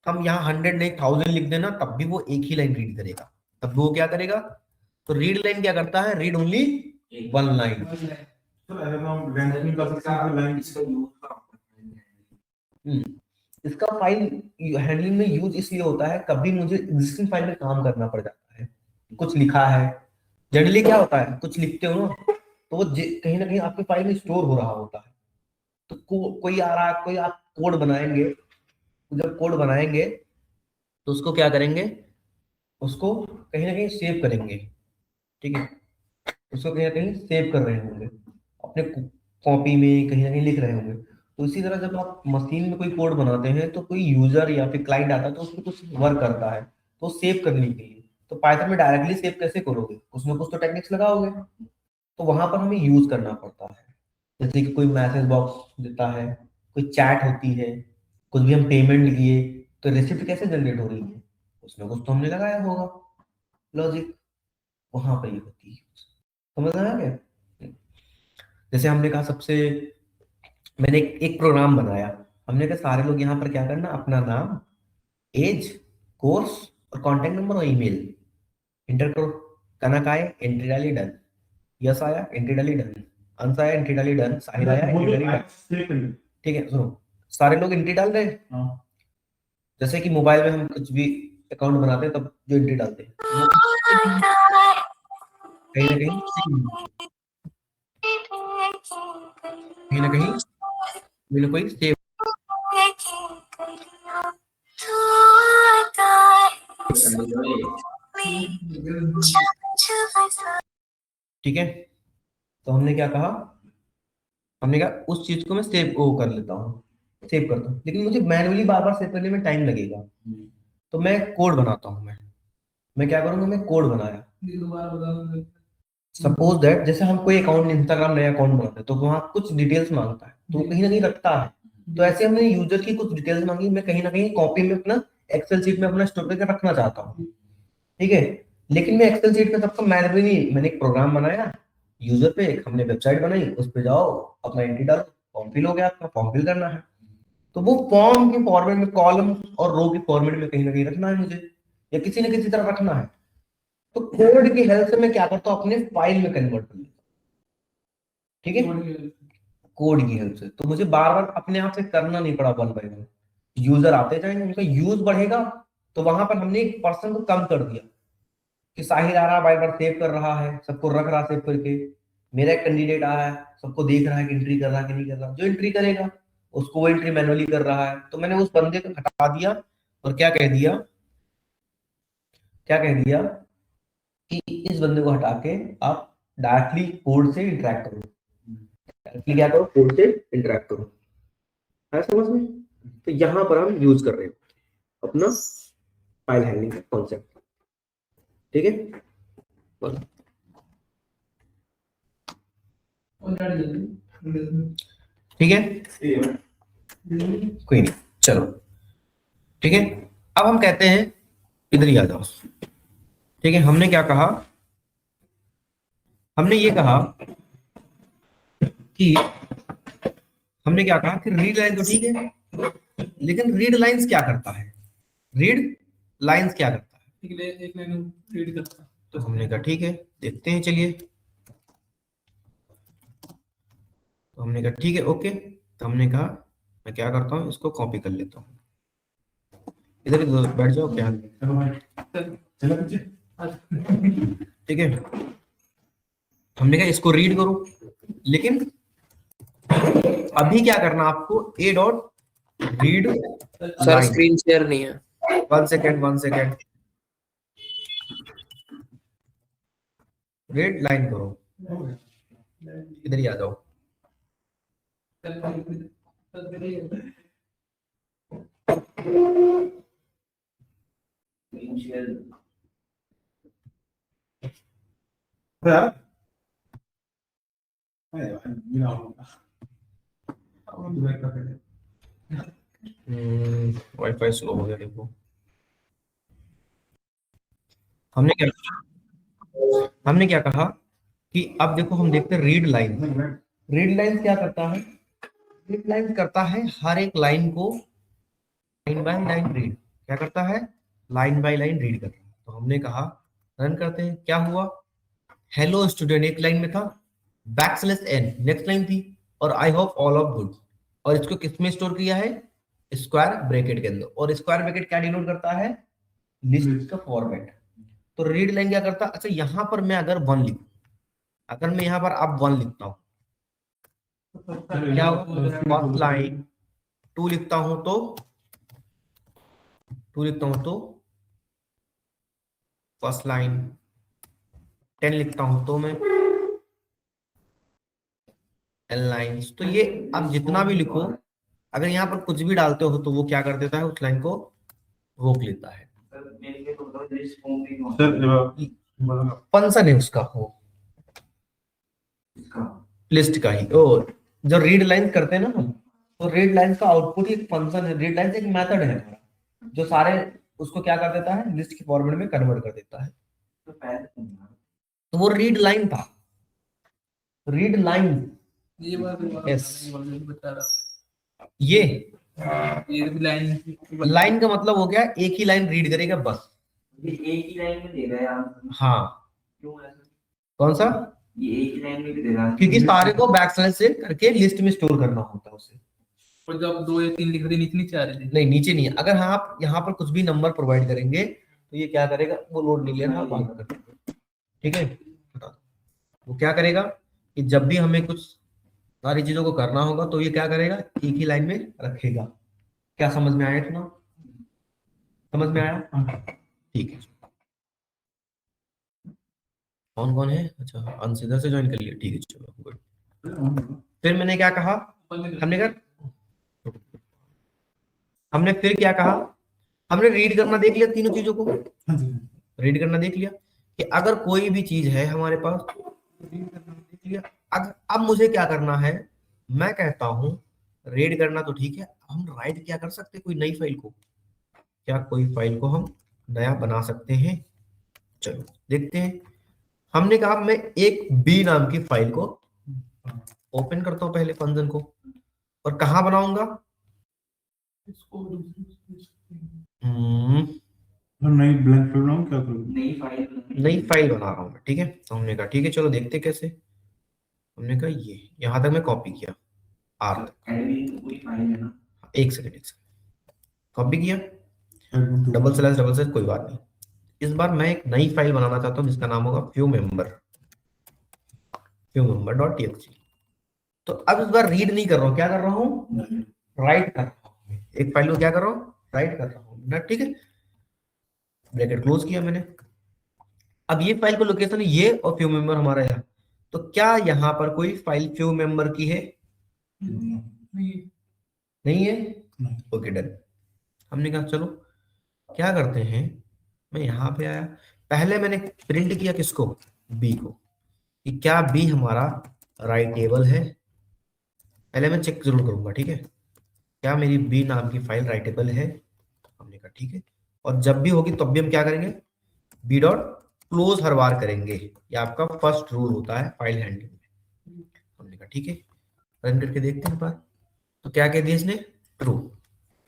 हम यहाँ 100 नहीं 1000 लिख देना, तब भी वो एक ही लाइन रीड करेगा। तब भी वो क्या करेगा, तो रीड लाइन क्या करता है, read only one line. Sir अगर हम लेंथ नहीं कर सकते हैं लाइन इसका यूज इसका फाइल हैंडलिंग में यूज इसलिए होता है, कभी मुझे एग्जिस्टिंग फाइल में काम करना पड़ जाता है, कुछ लिखा है, जनरली क्या होता है, कुछ लिखते हो ना, तो वो कहीं ना कहीं आपके फाइल में स्टोर हो रहा होता है। तो कोई आ रहा है, कोई आप कोड बनाएंगे, जब कोड बनाएंगे तो उसको क्या करेंगे, उसको कहीं ना कहीं सेव करेंगे, ठीक है, उसको कहीं ना कहीं सेव कर रहे होंगे अपने कॉपी में, कहीं ना कहीं लिख रहे होंगे। तो इसी तरह जब आप मशीन में कोई कोड बनाते हैं तो कोई यूजर या फिर क्लाइंट आता है तो उसमें कुछ वर्क करता है, तो सेव करने के लिए, तो पाइथन में डायरेक्टली सेव कैसे करोगे, उसमें कुछ तो टेक्निक्स लगाओगे, तो वहां पर हमें यूज करना पड़ता है। जैसे कि कोई मैसेज बॉक्स देता है, कोई चैट होती है, कुछ भी हम पेमेंट किए, तो रेसिप्ट कैसे जनरेट हो रही है, उसमें कुछ तो हमने लगाया होगा लॉजिक, वहां पर ये होती है। समझ में आ गया। जैसे हमने कहा सबसे, मैंने एक प्रोग्राम बनाया, हमने कहा सारे लोग यहाँ पर क्या करना, अपना नाम, एज, कोर्स और कांटेक्ट नंबर और ईमेल इंटर करो। कहना का है, एंट्री डाली, डन, यस आया, एंट्री डाली, डन, अंश आया, एंट्री डाली, डन, साहिल आया, वो एंट्री जो डाली, डन। सेव करने ठीक है, सुनो, सारे लोग एंट्री डाल रहे हैं। हाँ जैसे कि मोबाइल में हम कुछ भी अकाउंट बनाते हैं तब जो एंट्री डालते हैं, वो कहीं ना कहीं कहीं ना कहीं कोई ना कोई सेव, ठीक है। तो हमने क्या कहा, हमने कहा उस चीज को मैं सेव वो कर लेता हूँ, सेव करता हूँ, लेकिन मुझे मैनुअली बार बार सेव करने में टाइम लगेगा, तो मैं कोड बनाता हूँ। मैं क्या करूंगा, मैं कोड बनाया, ये दोबारा बता दो। सपोज दैट जैसे हम कोई अकाउंट, इंस्टाग्राम नया अकाउंट बनाते हैं तो वहां कुछ डिटेल्स मांगता है, तो वो कहीं ना कहीं रखता है, तो ऐसे हमने यूजर की कुछ डिटेल्स मांगी, मैं कहीं ना कहीं कॉपी में अपना एक्सेल शीट में अपना स्टोर करके रखना चाहता हूँ, ठीक है। लेकिन मैं एक्सेल शीट में सबको मैनुअली नहीं, मैंने एक प्रोग्राम बनाया यूजर पे, एक हमने वेबसाइट बनाई, उस पे जाओ, अपना एंट्री डालो, फॉर्म फिल हो गया, आपका फॉर्म फिल करना है, तो वो फॉर्म के फॉर्मेट में, कॉलम और रो के फॉर्मेट में कहीं ना कहीं रखना है मुझे, या किसी न किसी तरह रखना है। तो कोड की हेल्प से मैं क्या करता हूँ, अपने फाइल में कन्वर्ट कर लेता हूँ, ठीक है, कोड की हेल्प से। तो मुझे बार बार अपने आप से करना नहीं पड़ा वन बाय वन, यूजर आते जाएंगे, उनका यूज बढ़ेगा, तो वहां पर हमने एक पर्सन को कम कर दिया कि साहिल आ रहा बार बार सेव कर रहा है, सबको रख रहा सेव करके, मेरा एक कैंडिडेट आया है, सबको देख रहा है कि एंट्री कर रहा है कि नहीं कर रहा, जो एंट्री करेगा उसको वो एंट्री मैनुअली कर रहा है, तो मैंने उस बंदे को हटा दिया और क्या कह दिया, क्या कह दिया कि इस बंदे को हटा के आप डायरेक्टली कोड से इंटरेक्ट करो, डायरेक्टली क्या करो, कोड से इंटरेक्ट करो, है समझ में। तो यहां पर हम यूज कर रहे हैं अपना फाइल हैंडलिंग का कॉन्सेप्ट, ठीक है, बोलो। और क्या डिटेल? ठीक है, ये कोई नहीं, चलो, ठीक है। अब हम कहते हैं, इधर ही आ जाओ, ठीक है। हमने क्या कहा, हमने ये कहा कि, हमने क्या कहा कि रीड लाइन तो ठीक है, लेकिन रीड लाइंस क्या करता है, रीड लाइंस क्या करता है, एक लाइन रीड करता। तो हमने कहा ठीक है, देखते हैं, चलिए। तो हमने कहा ठीक है, ओके। तो हमने कहा मैं क्या करता हूँ, इसको कॉपी कर लेता हूँ, इधर ही बैठ जाओ, क्या, चलो भाई चलो पीछे ठीक है। हमने कहा इसको रीड करो, लेकिन अभी क्या करना आपको, ए dot read sir line, screen share नहीं है। 1 सेकेंड, 1 सेकेंड, रीड लाइन करो, इधर ही आ जाओ, तो यार अरे यार, बिना होगा। अब बैक कर दे। वाईफाई स्लो हो गया देखो। हमने क्या कहा कि अब देखो हम देखते हैं रीड लाइन। रीड लाइन क्या करता है? रीड लाइन करता है हर एक लाइन को लाइन बाय लाइन रीड। क्या करता है? लाइन बाय लाइन रीड करता है। तो हमने कहा रन करते हैं, क्या हुआ? हेलो स्टूडेंट एक लाइन में था, बैकस्लैश एन नेक्स्ट लाइन थी, और I hope all of good. और इसको किसमें स्टोर किया है? स्क्वायर ब्रैकेट के अंदर। और स्क्वायर ब्रैकेट क्या डिनोट करता है? लिस्ट का फॉर्मेट। तो रीड लाइन क्या करता है? अच्छा यहां पर मैं अगर वन लिखूं, अगर मैं यहां पर अब वन लिखता हूं क्या होगा? फर्स्ट लाइन टू लिखता हूं तो फर्स्ट लाइन 10 लिखता हूं तो मैं एल लाइन्स। तो ये आप जितना भी लिखो, अगर यहाँ पर कुछ भी डालते हो तो वो क्या कर देता है? उस लाइन को रोक लेता है। सर मेरे लिए तो बताओ लिस्ट फॉर्म भी कौन सर फंक्शन है उसका, वो इसका लिस्ट का ही। ओ जो रीड लाइन करते हैं ना हम, तो रीड लाइन का आउटपुट ही एक फंक्शन है। रीड लाइन एक मेथड है जो सारे उसको क्या कर देता है? लिस्ट के फॉर्मेट में कन्वर्ट कर देता है। तो पहले सुनना। तो वो रीड लाइन था, रीड लाइन। ये बात Yes. बता रहा ये ये भी लाइन लाइन का मतलब हो गया एक ही लाइन रीड करेगा बस। ये एक ही लाइन में दे रहा है आंसर, हाँ, क्यों ऐसा? कौन सा? ये एक ही लाइन में भी दे रहा है क्योंकि सारे को बैकस्लैश से करके लिस्ट में स्टोर करना होता है उसे। और जब 2 या 3 लिख रहे नीचे नीचे आ रहे थे नहीं नीचे नहीं है। अगर हाँ आप यहाँ पर कुछ भी नंबर प्रोवाइड करेंगे तो ये क्या करेगा? वो लोड नहीं लेना, बात कर। ठीक है, बता दो। वो क्या करेगा कि जब भी हमें कुछ सारी चीजों को करना होगा तो ये क्या करेगा? एक ही लाइन में रखेगा। क्या समझ में आया? इतना समझ में आया? ठीक है। कौन कौन है? अच्छा अंशिदा से ज्वाइन कर लिया, ठीक है चलो गुड। फिर मैंने क्या कहा? हमने फिर क्या कहा? हमने रीड करना देख लिया, तीनों चीजों को रीड करना देख लिया कि अगर कोई भी चीज है हमारे पास, रीड करना देख लिया। अब मुझे क्या करना है? मैं कहता हूं रीड करना तो ठीक है, हम राइट क्या कर सकते हैं? कोई नई फाइल को, क्या कोई फाइल को हम नया बना सकते हैं? चलो देखते हैं। हमने कहा मैं एक बी नाम की फाइल को ओपन करता हूं पहले फंक्शन को, और कहां बनाऊंगा? नई ब्लैंक फाइल बनाऊं, क्या करूं? नई फाइल बना रहा हूं मैं। ठीक है, तो हमने कहा ठीक है चलो देखते कैसे। हमने कहा ये यहां तक मैं कॉपी किया आर तक। एडमिन की पूरी फाइल है ना। एक सेकंड कॉपी किया, डबल स्लैश कोई बात नहीं। इस बार मैं एक नई फाइल बनाना चाहता हूं जिसका नाम होगा फ्यू मेंबर डॉट टीएक्सटी। तो अब इस बार रीड नहीं कर रहा हूं, क्या कर रहा हूं? राइट कर रहा हूं। एक फाइल को क्या कर रहा हूं? राइट कर रहा हूं। ठीक है, ब्रैकेट क्लोज किया मैंने। अब ये फाइल का लोकेशन ये और फ्यू मेंबर हमारा यहाँ। तो क्या यहाँ पर कोई फाइल फ्यू मेंबर की है? नहीं है। Okay done. हमने कहा चलो क्या करते हैं, मैं यहाँ पे आया, पहले मैंने प्रिंट किया किसको? बी को, कि क्या बी हमारा राइटेबल है। पहले मैं चेक जरूर करूंगा, ठीक है, क्या मेरी बी नाम की फाइल राइटेबल है। हमने कहा ठीक है, और जब भी होगी तब भी हम क्या करेंगे? बी डॉट क्लोज हर बार करेंगे। ये आपका फर्स्ट रूल होता है फाइल हैंडलिंग में। हमने कहा ठीक है, रन करके देखते हैं बार। तो क्या कह दिया इसने? ट्रू।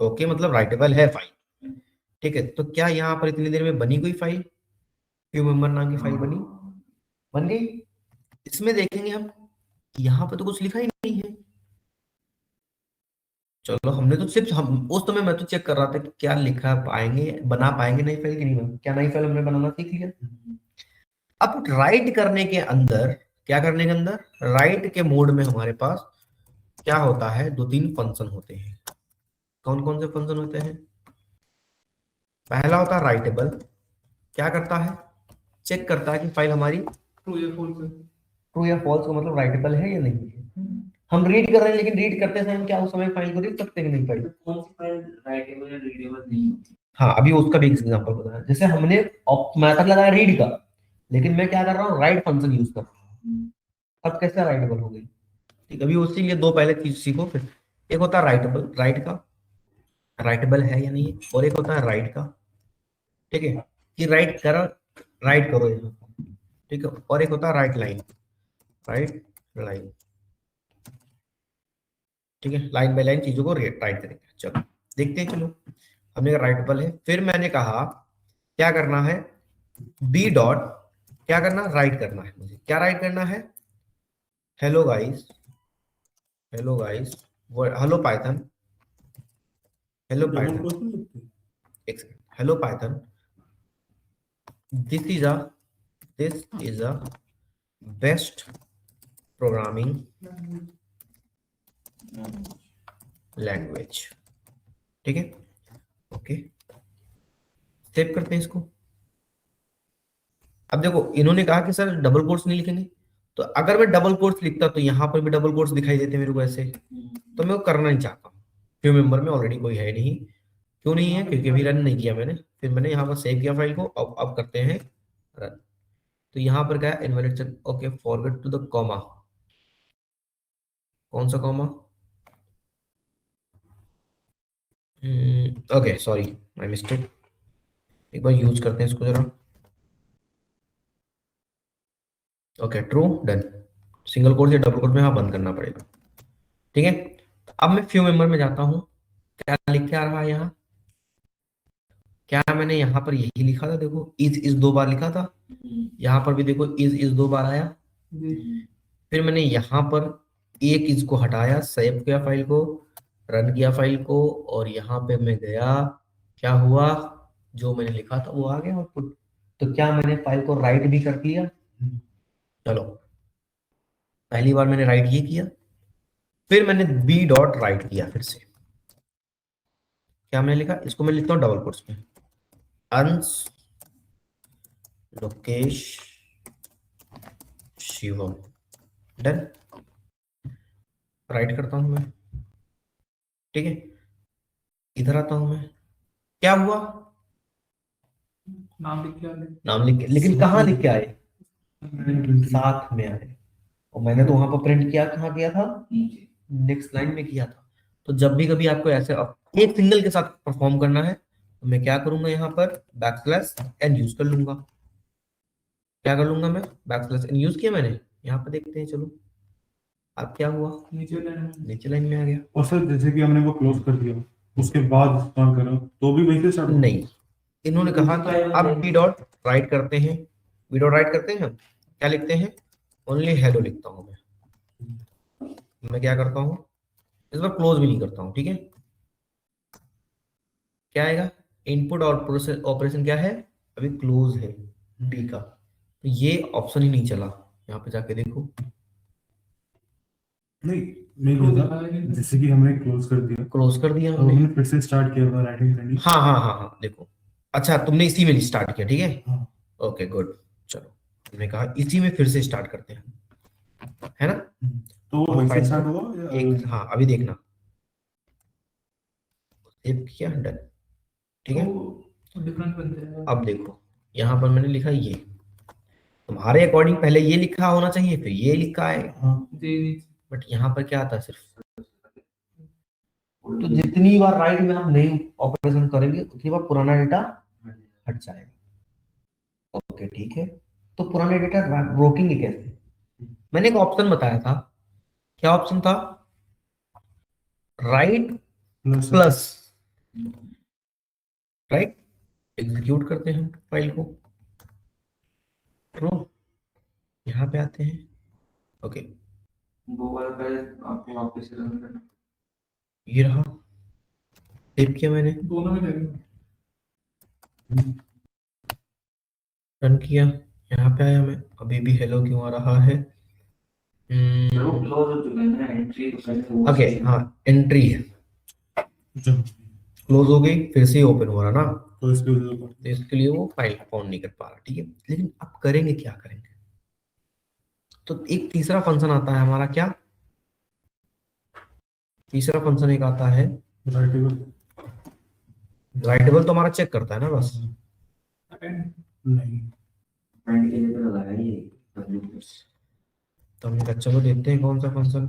ओके, मतलब राइटेबल है फाइल। ठीक है, तो क्या यहाँ पर इतनी देर में बनी कोई फाइल? फ्यू मेंबर नाम की फाइल बन गई। इसमें देखेंगे हम, यहाँ पे तो कुछ लिखा ही नहीं है। चलो हमने तो सिर्फ हम उस समय मैं तो चेक कर रहा था कि क्या लिखा पाएंगे, बना पाएंगे नई फाइल की नहीं बना। क्या नई फाइल हमने बनाना सीख लिया। अब राइट करने के अंदर, क्या करने के अंदर, राइट के मोड में हमारे पास क्या होता है? 2-3 फंक्शन होते हैं। कौन कौन से फंक्शन होते हैं? पहला होता है राइटेबल। क्या करता है? चेक करता है कि फाइल हमारी ट्रू या फॉल्स का मतलब राइटेबल है या नहीं है। हम रीड कर रहे हैं, लेकिन रीड करते समय क्या उस समय फाइल को देख सकते हैं कि नहीं फाइल? कौन सी फाइल राइटेबल या रीडेबल नहीं होती? हाँ, अभी उसका भी एग्जांपल बताया। जैसे हमने मेथड लगाया रीड का, लेकिन मैं क्या कर रहा हूँ, राइट फंक्शन यूज कर रहा हूँ। अब कैसे राइटेबल हो गई? ठीक, अभी उसी लिए दो पहले चीज सीखो फिर। एक होता है राइटेबल, राइट का राइटेबल है या नहीं है, और एक होता है राइट का, ठीक है, कि राइट करो ये, ठीक है, और एक होता है राइट लाइन, राइट लाइन, ठीक है, लाइन बाय लाइन चीजों को राइट करेंगे। चलो देखते हैं, चलो हमने कहा राइटेबल है, फिर मैंने कहा क्या करना है, बी डॉट क्या करना, राइट करना है मुझे, क्या राइट करना है, hello guys, hello guys, hello Python, hello double Python, quotes में लिखते हैं। एक second, hello Python, this is a best programming language, ठीक है, ओके, सेव करते हैं इसको। अब देखो इन्होंने कहा कि सर डबल कोट्स नहीं लिखेंगे, तो अगर मैं डबल कोट्स लिखता तो यहाँ पर भी डबल कोट्स दिखाई देते मेरे को ऐसे, तो मैं वो करना नहीं चाहता। क्यों, मेंबर में ऑलरेडी कोई है नहीं, क्यों नहीं है, क्योंकि अभी रन नहीं किया मैंने, फिर मैंने यहाँ पर सेव किया फाइल को, अब करते हैं रन। तो यहाँ पर क्या है, invalid check, okay, forget to the comma, कौन सा comma, okay sorry my mistake, एक बार यूज करते हैं इसको जरा, okay true, done, single quote या डबल कोट में हाँ बंद करना पड़ेगा, ठीक है। अब मैं फ्यू मेंबर में जाता हूँ, क्या लिख के आ रहा है यहाँ, क्या मैंने यहाँ पर यही लिखा था, देखो इज दो बार लिखा था, यहाँ पर भी देखो इज दो बार आया, फिर मैंने यहाँ पर एक इज को हटाया, सेव किया फाइल को, रन किया फाइल को, और यहाँ पे मैं गया, क्या हुआ, जो मैंने लिखा था वो आ गया आउटपुट। तो क्या मैंने फाइल को राइट भी कर दिया? चलो पहली बार मैंने राइट ये किया, फिर मैंने बी डॉट राइट किया, फिर से क्या मैंने लिखा, इसको मैं लिखता हूँ डबल कोट्स में, अंश लोकेश शिवम, डन, राइट करता हूं मैं, ठीक है, इधर आता हूं मैं, क्या हुआ, नाम लिख के आ गए। नाम लिख के, लेकिन कहाँ लिख के आए, साथ में आए, और मैंने तो वहां पर प्रिंट किया, कहाँ किया था, नेक्स्ट लाइन में किया था। तो जब भी कभी आपको ऐसे एक सिंगल के साथ परफॉर्म करना है, तो मैं क्या करूंगा, यहाँ पर बैकस्लैश एन यूज कर लूंगा, क्या कर लूंगा मैं, बैकस्लैश एन यूज किया मैंने, यहाँ पर देखते हैं, चलो अब क्या हुआ, नीचे लाइन में आ गया, और सर जैसे कि हमने वो क्लोज कर दिया, उसके बाद स्टार्ट करो तो भी वहीं से स्टार्ट होगा? नहीं, इन्होंने कहा कि अब बी डॉट राइट करते हैं, बी डॉट राइट करते हैं हम, क्या लिखते हैं, ओनली हेलो लिखता हूं मैं क्या करता हूं, इस बार क्लोज भी नहीं करता हूं, ठीक है, क्या आएगा, इनपुट और प्रोसेस ऑपरेशन क्या है, अभी क्लोज है बी का, तो ये ऑप्शन ही नहीं चला, यहाँ पे जाके देखो, नहीं, मैं ये था जैसे कि हमने क्लोज कर दिया, क्लोज कर दिया अब हमने, हमने फिर से स्टार्ट किया था राइटिंग करनी। हाँ हाँ हाँ हाँ, देखो, अच्छा तुमने इसी में स्टार्ट किया, ठीक है, हाँ। ओके गुड, चलो हमने कहा इसी में फिर से स्टार्ट करते हैं, है ना, तो वो और वहीं से फाइल स्टार्ट को हुआ या एक, हाँ अभी देखना, सेव किया, डन, ठीक है, तो डिफरेंस बनते हैं। अब देखो यहाँ पर मैंने लिखा ये, तुम्हारे अकॉर्डिंग पहले ये लिखा होना चाहिए, फिर ये लिखा है, हाँ। बट यहाँ पर क्या आता है सिर्फ, तो जितनी बार राइट में हम नई ऑपरेशन करेंगे उतनी बार पुराना डेटा हट जाएगा, ओके ठीक है, तो पुराने डेटा रोकेंगे कैसे, मैंने एक ऑप्शन बताया था, क्या ऑप्शन था, राइट प्लस, राइट, एग्जीक्यूट करते हैं फाइल को, ट्रू, यहाँ पे आते हैं, ओके, वो वाला पहले आपको वापस से रन करना। ये रहा, सेव किया मैंने, दोनों में लगेगा। रन किया, यहाँ पे आया मैं, अभी भी हेलो क्यों आ रहा है, सर वो क्लोज हो चुका है ना, एंट्री तो पहले वो ओके हाँ एंट्री है, क्लोज हो गई, फिर से ओपन हो रहा ना, तो इसके वजह से तो इसके लिए वो फाइल फाउंड नहीं कर पा रहा, ठीक है, लेकिन अब करेंगे क्या करेंगे, तो एक तीसरा फंक्शन आता है हमारा, क्या तीसरा फंक्शन एक आता है, राइटेबल तो हमारा चेक करता है ना बस, नहीं, फ्रेंड के लिए तो लगाया ही है। तो हमने कहा चलो देखते हैं कौन सा फंक्शन।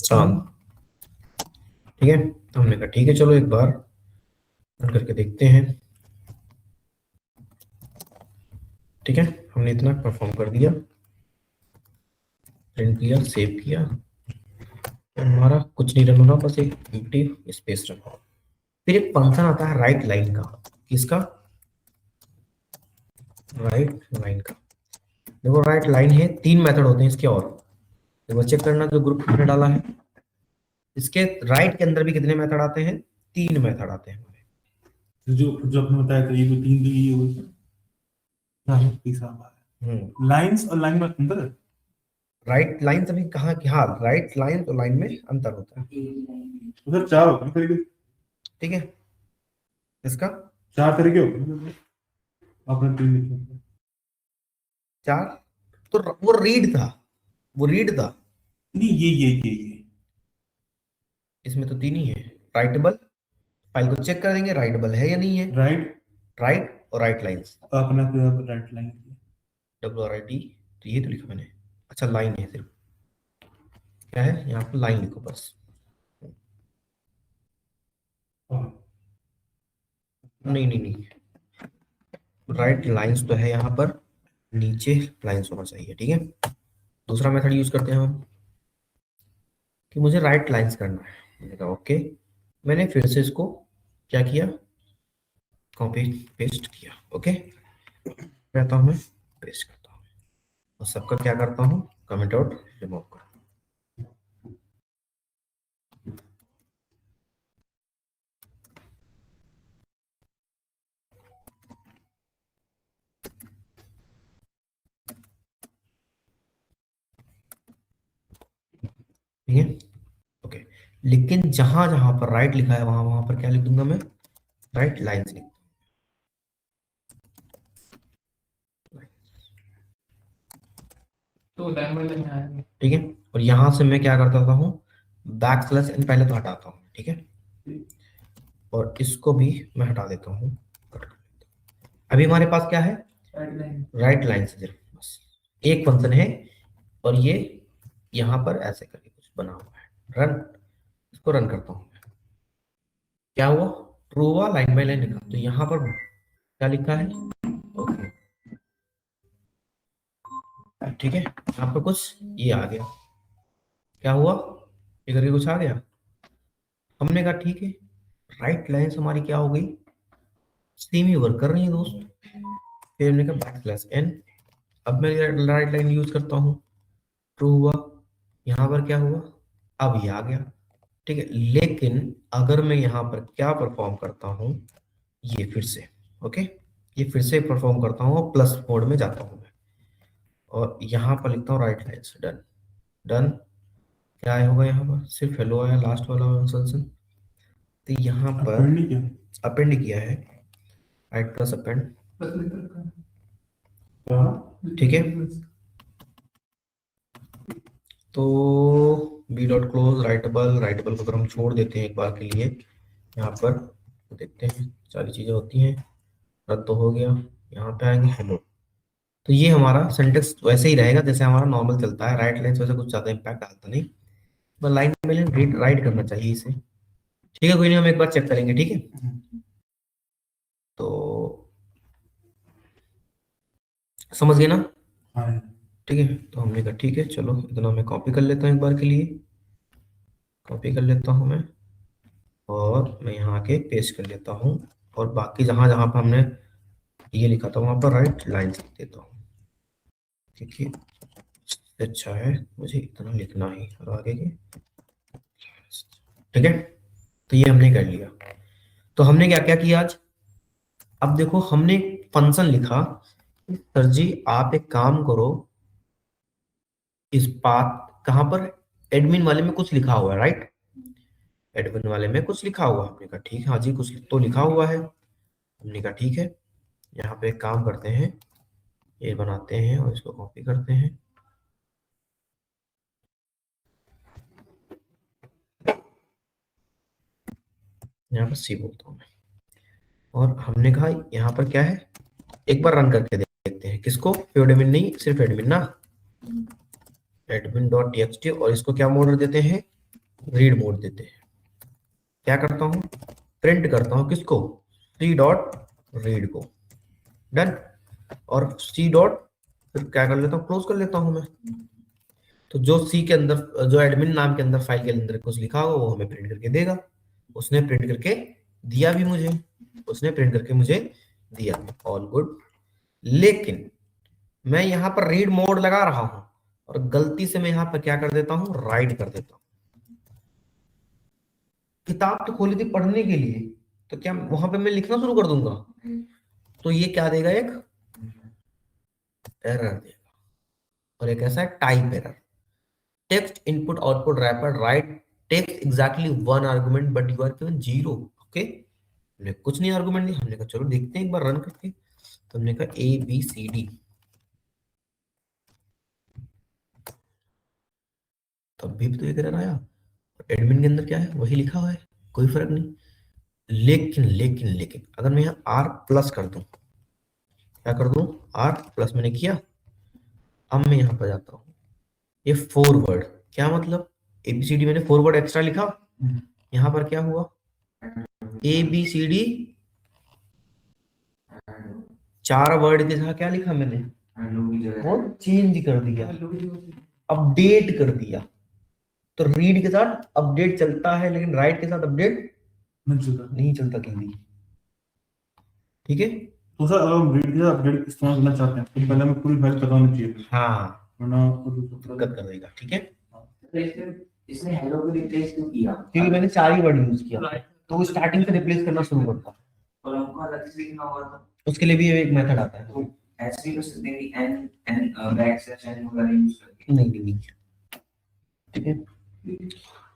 शाम, ठीक है। तो हमने कहा ठीक है चलो एक बार रन करके देखते हैं। ठीक है, हमने इतना परफॉर्म कर दिया, प्रिंट किया, सेव किया, और हमारा कुछ नहीं रन हो रहा, बस एक एम्प्टी स्पेस रन हो रहा। फिर एक फंक्शन आता है राइट लाइन का। किसका? राइट लाइन का। देखो राइट लाइन है, 3 मेथड होते हैं इसके, और देखो चेक करना जो ग्रुप में डाला है, इसके राइट के अंदर भी कितने मेथड आते हैं? 3 मेथड आते हैं हमारे। जो आपने बताया था ये भी 3 दी हुई तीसरा हम्म, लाइंस और लाइन में अंतर है। राइट लाइन तभी कहा कि हाँ राइट लाइन तो लाइन में अंतर होता है। उधर 4 होते हैं तरीके, ठीक है, इसका 4 तरीके होते हैं, आपने 3 लिखे। 4 तो वो रीड था, वो रीड था। नहीं ये इसमें तो 3 ही है। राइटेबल, फाइल को चेक कर देंगे राइटेबल है या नहीं है। राइट राइट और राइट लाइंस, आपने राइट लाइन WRIT, तो ये तो लिखा मैंने। अच्छा लाइन है सिर्फ, क्या है यहाँ पर लाइन लिखो बस। नहीं नहीं नहीं, राइट लाइंस तो है यहाँ पर, नीचे लाइंस होना चाहिए। ठीक है, दूसरा मेथड यूज करते हैं हम कि मुझे राइट लाइंस करना है। मैंने कहा ओके, मैंने फिर से इसको क्या किया, कॉपी पेस्ट किया। ओके, कहता हूँ मैं पेस्ट करता हूँ, और सबका क्या करता हूँ, कमेंट आउट रिमूव कर। ठीक है, ओके। लेकिन जहां जहां पर राइट लिखा है वहां वहां पर क्या लिख दूंगा मैं, राइट लाइंस लिख। तो लाइन बाय लाइन आएंगे। ठीक है, और यहां से मैं क्या करता हूँ, बैक स्लैश एन पहले तो हटाता हूँ। ठीक है, और इसको भी मैं हटा देता हूँ, कट कर देता हूँ। अभी हमारे पास क्या है, राइट लाइन। राइट लाइन से सिर्फ बस एक फंक्शन है, और ये यहाँ पर ऐसे करके कुछ बना हुआ है। रन, इसको रन करता हूँ मैं। क्या हुआ, ट्रू हुआ, लाइन बाय लाइन लिखा। तो यहाँ पर क्या लिखा है, ओके। ठीक है, यहाँ पर कुछ ये आ गया, क्या हुआ, ये करके कुछ आ गया। हमने कहा ठीक है, राइट लाइन्स हमारी क्या हो गई, सेम ही वर्क कर रही है दोस्त। फिर हमने कहा बैक स्लैश एन, अब मैं राइट लाइन यूज करता हूँ, ट्रू हुआ। यहाँ पर क्या हुआ, अब ये आ गया। ठीक है, लेकिन अगर मैं यहाँ पर क्या परफॉर्म करता हूँ, ये फिर से, ओके, ये फिर से परफॉर्म करता हूँ और प्लस मोड में जाता हूँ मैं, और यहाँ पर लिखता हूँ राइट लाइन्स, डन। डन, क्या आया होगा यहाँ पर, सिर्फ हेलो आया लास्ट वाला इंस्ट्रक्शन। तो यहाँ पर नहीं किया अपेंड किया है, राइट प्लस अपेंड। बस लिख रखा है। क्या ठीक है, तो B dot close writable, writable को अगर हम छोड़ देते हैं एक बार के लिए, यहाँ पर तो देखते हैं सारी चीजें होती हैं, रद्द तो हो गया। यहाँ पे आएंगे हेलो, तो ये हमारा सिंटेक्स वैसे ही रहेगा जैसे हमारा नॉर्मल चलता है। राइट लाइन वैसे कुछ ज्यादा इम्पैक्ट डालता नहीं, बस लाइन में रीड राइट करना चाहिए इसे। ठीक है, कोई नहीं, हम एक बार चेक करेंगे। ठीक है, तो समझ गए ना। हाँ ठीक है, तो हमने कहा ठीक है चलो इतना मैं कॉपी कर लेता हूँ एक बार के लिए, कॉपी कर लेता हूँ मैं, और मैं यहाँ के पेस्ट कर लेता हूँ, और बाकी जहां जहां पर हमने ये लिखा था वहां पर राइट लाइन्स लिख देता हूँ, क्योंकि इससे अच्छा है मुझे इतना लिखना ही, और आगे के। ठीक है, तो ये हमने कर लिया। तो हमने क्या क्या किया आज, अब देखो हमने फंक्शन लिखा, सर जी आप एक काम करो, इस बात कहां पर, एडमिन वाले में कुछ लिखा हुआ है, राइट, एडमिन वाले में कुछ लिखा हुआ है। हमने कहा ठीक है, हाँ जी कुछ तो लिखा हुआ है। हमने कहा ठीक है, यहाँ पे एक काम करते हैं, ये बनाते हैं और इसको कॉपी करते हैं। यहाँ पर सी बोलता हूँ मैं, और हमने कहा यहाँ पर क्या है, एक बार रन करके देखते हैं किसको, एडमिन नहीं, सिर्फ एडमिन ना, एडमिन डॉट टीएक्सटी, और इसको क्या मोड देते हैं, रीड मोड देते हैं। क्या करता हूँ, प्रिंट करता हूँ किसको, सी डॉट रीड को, डन। और सी डॉट फिर क्या कर लेता हूँ, क्लोज कर लेता हूँ मैं। तो जो सी के अंदर, जो एडमिन नाम के अंदर फाइल के अंदर कुछ लिखा होगा वो हमें प्रिंट करके देगा। उसने प्रिंट करके दिया भी मुझे, उसने प्रिंट करके मुझे दिया, ऑल गुड। लेकिन मैं यहाँ पर रीड मोड लगा रहा हूं और गलती से मैं यहाँ पर क्या कर देता हूं, राइट कर देता हूं। किताब तो खोली थी पढ़ने के लिए, तो क्या वहां पे मैं लिखना शुरू कर दूंगा, तो ये क्या देगा, एक एरर देगा, और एक ऐसा type error. Text input output wrapper write text exactly one argument but you are given 0। Okay, हमने कुछ नहीं आर्गुमेंट दी, हमने कहा चलो देखते हैं एक बार रन करके। तो हमने कहा ABCD, तब भी तो एक एरर आया। एडमिन के अंदर क्या है वही लिखा हुआ है, कोई फर्क नहीं। लेकिन लेकिन लेकिन अगर मैं यहाँ R प्लस कर दूं, क्या कर दूं, R प्लस मैंने किया। अब मैं यहाँ पर जाता हूँ, ये 4 वर्ड, क्या मतलब ABCD मैंने 4 वर्ड एक्स्ट्रा लिखा। यहाँ पर क्या हुआ, ABCD 4 वर्ड के साथ क्या लिखा मैंने, वो चेंज कर दिया, अपडेट कर दिया। तो रीड के साथ अपडेट चलता है लेकिन राइट के साथ अपडेट नहीं चलता कहीं। ठीक है, तो सर अगर हम रीड के अपडेट इस्तेमाल करना चाहते हैं तो पहले हमें पूरी फाइल पता होनी चाहिए, हाँ वरना दिक्कत कर देगा। ठीक है, इसने हेलो को रिप्लेस क्यों किया? क्योंकि मैंने 4 ही वर्ड यूज किया, तो वो स्टार्टिंग से रिप्लेस करना शुरू करता। और हमको अलग से लिखना होगा तो उसके लिए भी एक मेथड आता है। तो ऐसे भी कर सकते हैं कि एन बैकस्लैश एन वगैरह यूज करके। नहीं नहीं नहीं, ठीक है,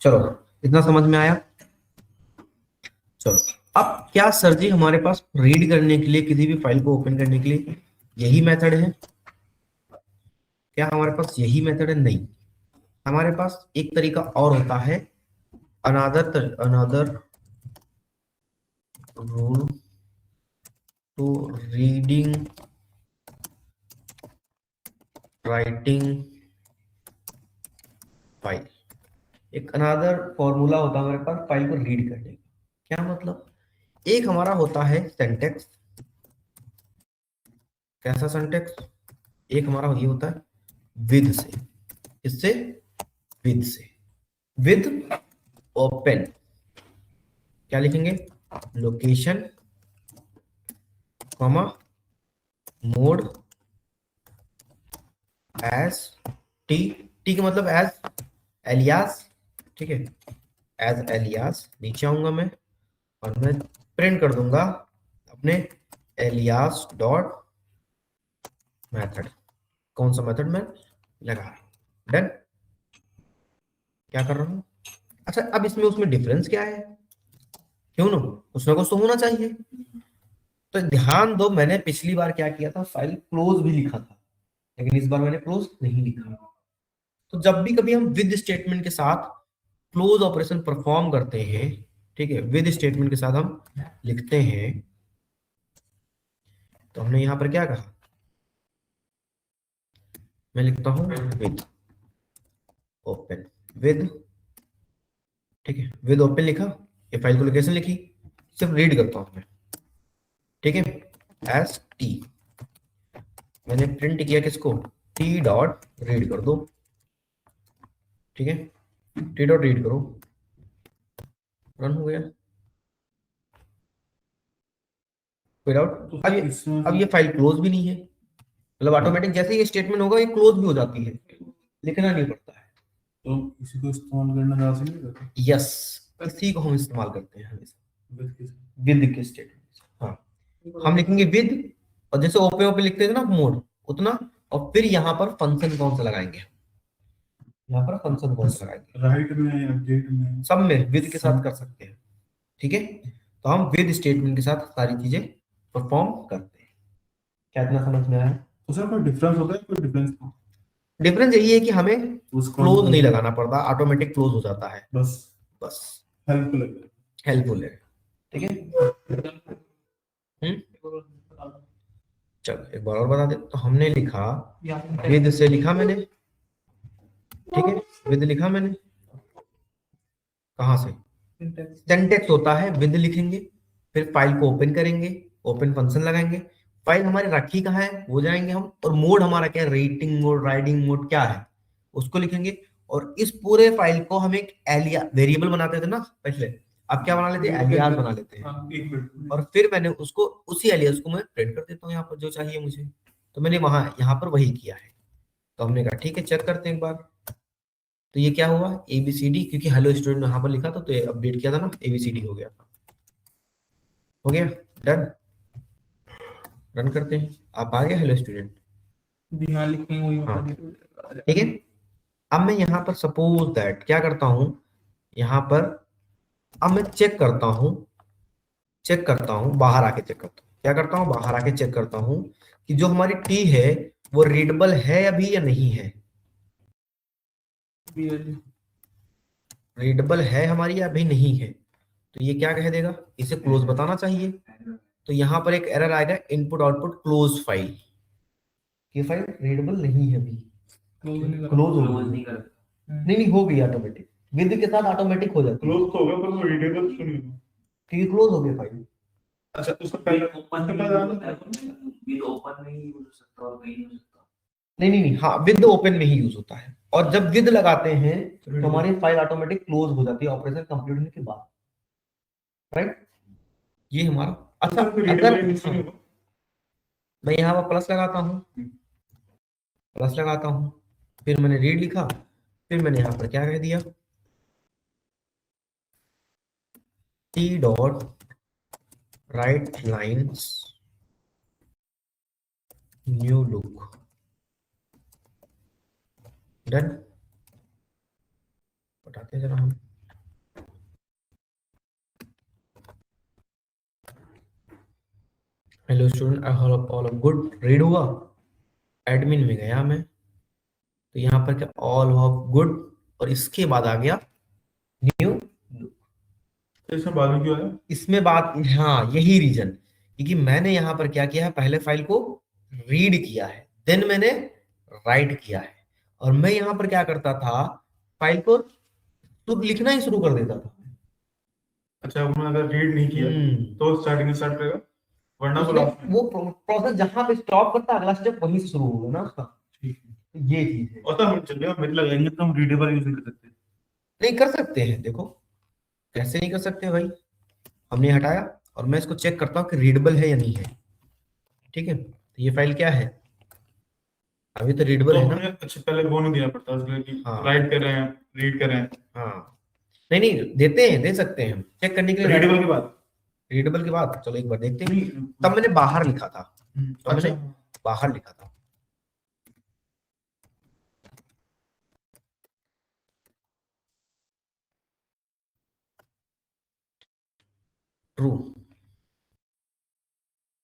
चलो इतना समझ में आया। चलो अब क्या सर जी, हमारे पास रीड करने के लिए, किसी भी फाइल को ओपन करने के लिए यही मेथड है, क्या हमारे पास यही मेथड है? नहीं, हमारे पास एक तरीका और होता है, another rule to reading writing file. एक अनदर फॉर्मूला होता है हमारे पास फाइल को रीड करने का। क्या मतलब, एक हमारा होता है सिंटैक्स, कैसा सिंटैक्स, एक हमारा ये होता है विद से, इससे विद से, विद ओपन, क्या लिखेंगे, location comma mode as T, T का मतलब एज एलियास, ठीक है, एज एलियास। नीचे आऊंगा मैं और मैं प्रिंट कर दूंगा अपने एलियास डॉट मेथड, कौन सा मेथड मैं लगा रहा हूं, डन। क्या कर रहा हूं, अच्छा अब इसमें उसमें डिफरेंस क्या है, क्यों ना कुछ तो होना चाहिए। तो ध्यान दो, मैंने पिछली बार क्या किया था, फाइल क्लोज भी लिखा था, लेकिन इस बार मैंने क्लोज नहीं लिखा। तो जब भी कभी हम विद स्टेटमेंट के साथ क्लोज ऑपरेशन परफॉर्म करते हैं, ठीक है, विद स्टेटमेंट के साथ हम लिखते हैं, तो हमने यहां पर क्या कहा, मैं लिखता हूं विद ओपन, विद, ठीक है, विद ओपन लिखा, ये फाइल को लोकेशन लिखी, सिर्फ रीड करता हूं मैं, ठीक है, एस टी, मैंने प्रिंट किया किसको, टी डॉट रीड कर दो, ठीक है, टी डॉट रीड करो, रन हो गया विदाउट। अब ये फाइल क्लोज भी नहीं है, मतलब ऑटोमेटिक जैसे ही ये स्टेटमेंट होगा ये क्लोज भी हो जाती है, लिखना नहीं पड़ता है। तो हम इसी को इस्तेमाल करना ज्यादा सही नहीं रहता? यस, इसी को हम इस्तेमाल करते हैं हमेशा विद के साथ। विद के स्टेटमेंट। हाँ, हम लिखेंगे विद, और जैसे ओपे ओपे लिखते थे ना मोड उतना, और फिर यहाँ पर फंक्शन कौन सा लगाएंगे, यहाँ पर फंक्शन कौन सा लगाएंगे, राइट में, अपडेट में, सब में विद के साथ कर सकते हैं, ठीक है। तो हम विद स्टेटमेंट के साथ सारी चीजें परफॉर्म करते हैं। क्या इतना समझ में आया? तो सर कोई डिफरेंस होता है, कोई डिफरेंस डिफरेंस यही है कि हमें उसको क्लोज नहीं लगाना पड़ता, ऑटोमेटिक क्लोज हो जाता है, बस बस हेल्पफुल है। हेल्पफुल है। ठीक है, चल एक बार और बता दे। तो हमने लिखा विद से लिखा मैंने, ठीक है, विद लिखा मैंने, कहां से, सिंटेक्स होता है विद लिखेंगे, फिर फाइल को ओपन करेंगे, ओपन फंक्शन लगाएंगे, फाइल हमारी रखी कहाँ है वो जाएंगे हम, और मोड हमारा क्या है, रेटिंग मोड, राइडिंग मोड क्या है उसको लिखेंगे, और इस पूरे फाइल को हम एक एलिया वेरिएबल बनाते थे ना पहले, अब क्या बना लेते हैं, एलियास बना लेते हैं, एक मिनट, और फिर मैंने उसको उसी एलियास को मैं प्रिंट कर देता हूँ यहाँ पर जो चाहिए मुझे। तो मैंने वहां यहाँ पर वही किया है। तो हमने कहा ठीक है चेक करते हैं एक बार। तो ये क्या हुआ, ABCD, क्योंकि हेलो स्टूडेंट यहाँ पर लिखा था तो ये अपडेट किया था ना, ABCD हो गया था, हो गया डन। रन करते हैं, आप आ गए हेलो स्टूडेंट, यहाँ लिखेंगे वही बता हाँ। दीजिए। ठीक है, अब मैं यहाँ पर सपोज दैट क्या करता हूँ, यहाँ पर अब मैं चेक करता हूँ, बाहर आके चेक करता हूँ, क्या करता हूँ, बाहर आके चेक करता हूँ कि जो हमारी टी है वो रीडेबल है अभी या नहीं है, रीडेबल है हमारी या अभी नहीं है। तो ये क्या कह देगा, इसे क्लोज बताना चाहिए। तो यहाँ पर एक एरर आएगा, इनपुट आउटपुट क्लोज फाइल, ये फाइल रीडेबल नहीं है अभी, क्लोज हो गई, नहीं कर नहीं नहीं हो गई ऑटोमेटिक, विद के साथ ऑटोमेटिक हो जाती है, क्लोज तो होगा पर वो रीडेबल क्यों नहीं होगा? क्योंकि क्लोज हो गई फाइल। अच्छा उसका पहले ओपन उसका पहले आना विद ओपन में ही यूज हो सकता है और कहीं नहीं हो सकता। नहीं नहीं नहीं, हाँ विद ओपन में ही यूज होता है, और जब विद लगाते हैं तो हमारी फाइल ऑटोमेटिक क्लोज हो जाती है ऑपरेशन कंप्लीट होने के बाद, राइट। ये हमारा अच्छा, अगर मैं यहाँ पर प्लस लगाता हूँ, फिर मैंने रीड लिखा, फिर मैंने यहाँ पर क्या कह दिया, T dot right lines new look, done. बताते हैं जरा हम, hello student I hope all of good, read हुआ, एडमिन में गया मैं, तो यहाँ पर क्या ऑल ऑफ गुड, और इसके बाद आ गया न्यू लुक। इसमें बाद में क्यों आया? इसमें बात, हाँ यही रीजन, क्योंकि मैंने यहाँ पर क्या किया है, पहले फाइल को रीड किया है, देन मैंने राइट किया है, और मैं यहाँ पर क्या करता था, फाइल को तो लिखना ही शुरू कर देता था। अच्छा उन्होंने अगर रीड नहीं किया तो स्टार्टिंग से स्टार्ट करेगा, वरना तो लास्ट में वो प्रोसेस जहां पे स्टॉप करता है, अगला स्टेप वहीं से शुरू होगा ना उसका, ठीक है। तो ये चीज है। और तो हम चलिए मेरे लगाएंगे तो हम रीडेबल यूज नहीं कर सकते। नहीं कर सकते हैं, देखो कैसे नहीं कर सकते भाई, हमने हटाया और मैं इसको चेक करता हूँ कि रीडेबल है या नहीं है, ठीक है। तो ये फाइल क्या है, अभी तो रीडेबल तो है ना, हमें अच्छा पहले वो नहीं देना पड़ता उसके लिए कि हाँ। राइट कर रहे हैं, रीड कर रहे हैं, हाँ नहीं नहीं देते हैं, दे सकते हैं हम चेक करने के लिए, रीडेबल के बाद रीडेबल के बाद चलो एक बार देखते हैं। नहीं। तब मैंने बाहर लिखा था, तब अच्छा मैंने बाहर लिखा था, ट्रू,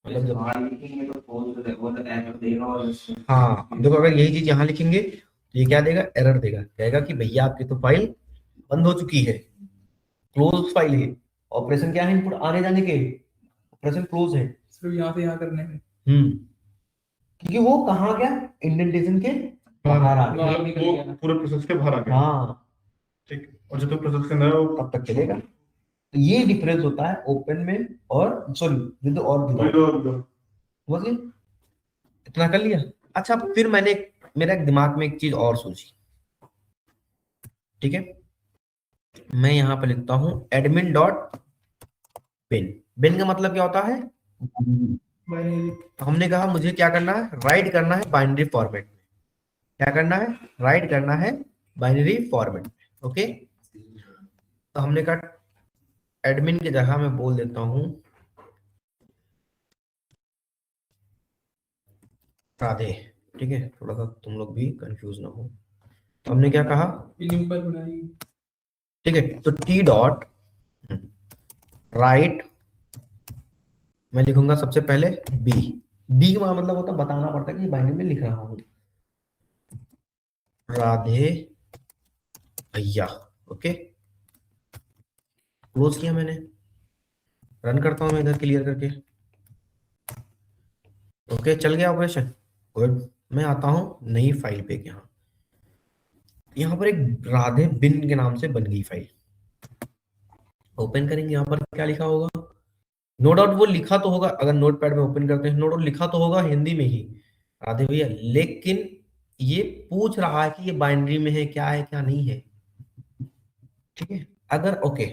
मतलब जब, बाहर लिखेंगे तो पोज वो तो एरर देगा और हाँ देखो अगर यही चीज यहाँ लिखेंगे तो ये क्या देगा, एरर देगा, कहेगा कि भैया आपकी तो फाइल बंद हो चुकी है, क्लोज फाइल है, ऑपरेशन क्या है, इनपुट आने जाने के, ऑपरेशन क्लोज है, सिर्फ यहाँ से यहाँ करने में क्योंकि वो कहाँ गया, इंडेंटेशन के बाहर आ गया, बाहर निकल वो गया। पूरे प्रोसेस के बाहर आ गया, हाँ ठीक है। और जब तक प्रोसेस के अंदर है वो तब तक चलेगा। तो ये डिफरेंस होता है ओपन में और सॉरी विद और विदाउट, समझ गए, इतना कर लिया। अच्छा फिर मैंने मेरा दिमाग में एक चीज और सोची, ठीक है, मैं यहाँ पे लिखता हूँ एडमिन डॉट बिन, बिन का मतलब क्या होता है, तो हमने कहा मुझे क्या करना है, राइट करना है बाइनरी फॉर्मेट में, क्या करना है, राइट करना है बाइनरी फॉर्मेट में, ओके। तो हमने कहा एडमिन की जगह मैं बोल देता हूं राधे, ठीक है, थोड़ा सा तुम लोग भी कंफ्यूज ना हो। तो हमने क्या कहा, ठीक है, तो टी डॉट राइट, मैं लिखूंगा सबसे पहले बी, बी का मतलब होता है बताना पड़ता है कि बाइनरी में लिख रहा हूँ राधे भैया। ओके, क्लोज किया मैंने, रन करता हूं मैं इधर क्लियर करके। ओके, चल गया ऑपरेशन, गुड। मैं आता हूं नई फाइल पे। यहाँ पर एक राधे बिन के नाम से बन गई फाइल। ओपन करेंगे, यहाँ पर क्या लिखा होगा, नो डाउट वो लिखा तो होगा, अगर नोटपैड में ओपन करते हैं नो डाउट लिखा तो होगा हिंदी में ही राधे भैया, लेकिन ये पूछ रहा है कि ये बाइनरी में है क्या नहीं है। ठीक है, अगर ओके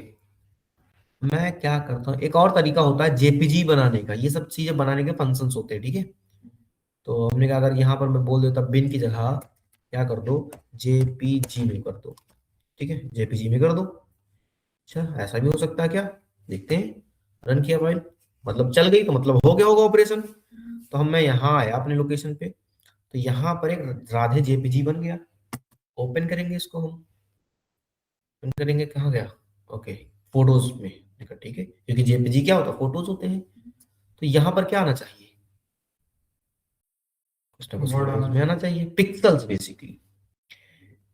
मैं क्या करता हूँ, एक और तरीका होता है जेपीजी बनाने का, ये सब चीजें बनाने के फंक्शंस होते हैं। ठीक है, तो हमने कहा अगर यहाँ पर मैं बोल देता बिन की जगह क्या कर दो, जेपीजी में कर दो। ठीक है, जेपीजी में कर दो। अच्छा, ऐसा भी हो सकता है क्या, देखते हैं। रन किया फाइल, मतलब चल गई, तो मतलब हो गया होगा ऑपरेशन। तो मैं यहाँ आया अपने लोकेशन पे, तो यहाँ पर एक राधे जेपीजी बन गया। ओपन करेंगे इसको, हम ओपन करेंगे, कहाँ गया, ओके फोटोज में देखा। ठीक है, क्योंकि जेपीजी क्या होता है, फोटोज होते हैं। तो यहाँ पर क्या आना चाहिए, कुछ ना कुछ फोटोज में आना चाहिए, पिक्सल्स बेसिकली।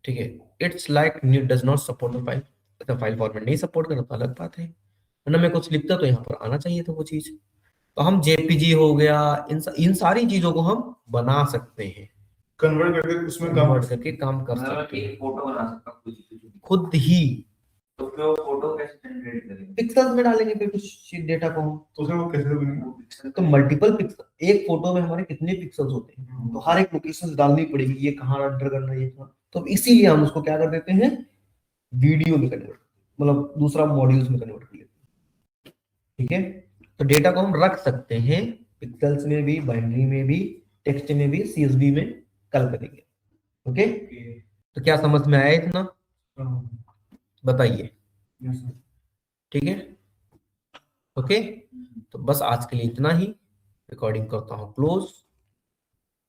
ठीक है, it's like new does not support the file, अगर फाइल फॉर्मेट नहीं सपोर्ट करता तो अलग बात है, वरना मैं कुछ लिखता तो यहाँ पर आना चाहिए था वो चीज। तो हम जेपीजी हो गया, इन सारी चीजों को हम बना सकते हैं, कन्वर्ट करके उसमें कन्वर्ट करके काम कर मतलब सकते हैं एक फोटो बना सकता हूँ खुद ही। तो फिर वो फोटो कैसे जनरेट करेंगे? पिक्सल्स में डालेंगे फिर कुछ डेटा को हम, तो उसमें वो कैसे बनेगा? तो मल्टीपल पिक्सल, एक फोटो में हमारे कितने पिक्सल्स होते हैं, तो हर एक लोकेशन डालनी पड़ेगी, ये कहाँ एंटर करना है, ये कहाँ। तो इसीलिए हम उसको क्या कर देते हैं, वीडियो में कन्वर्ट, मतलब दूसरा मॉड्यूल्स में कन्वर्ट कर लेते हैं। ठीक है, तो डेटा को हम रख सकते हैं पिक्सल्स में भी, बाइनरी में भी, टेक्स्ट में भी, सीएसवी में, कल करेंगे। ओके, तो क्या समझ में आया इतना, बताइए। ठीक है, ओके, तो बस आज के लिए इतना ही, रिकॉर्डिंग करता हूँ क्लोज।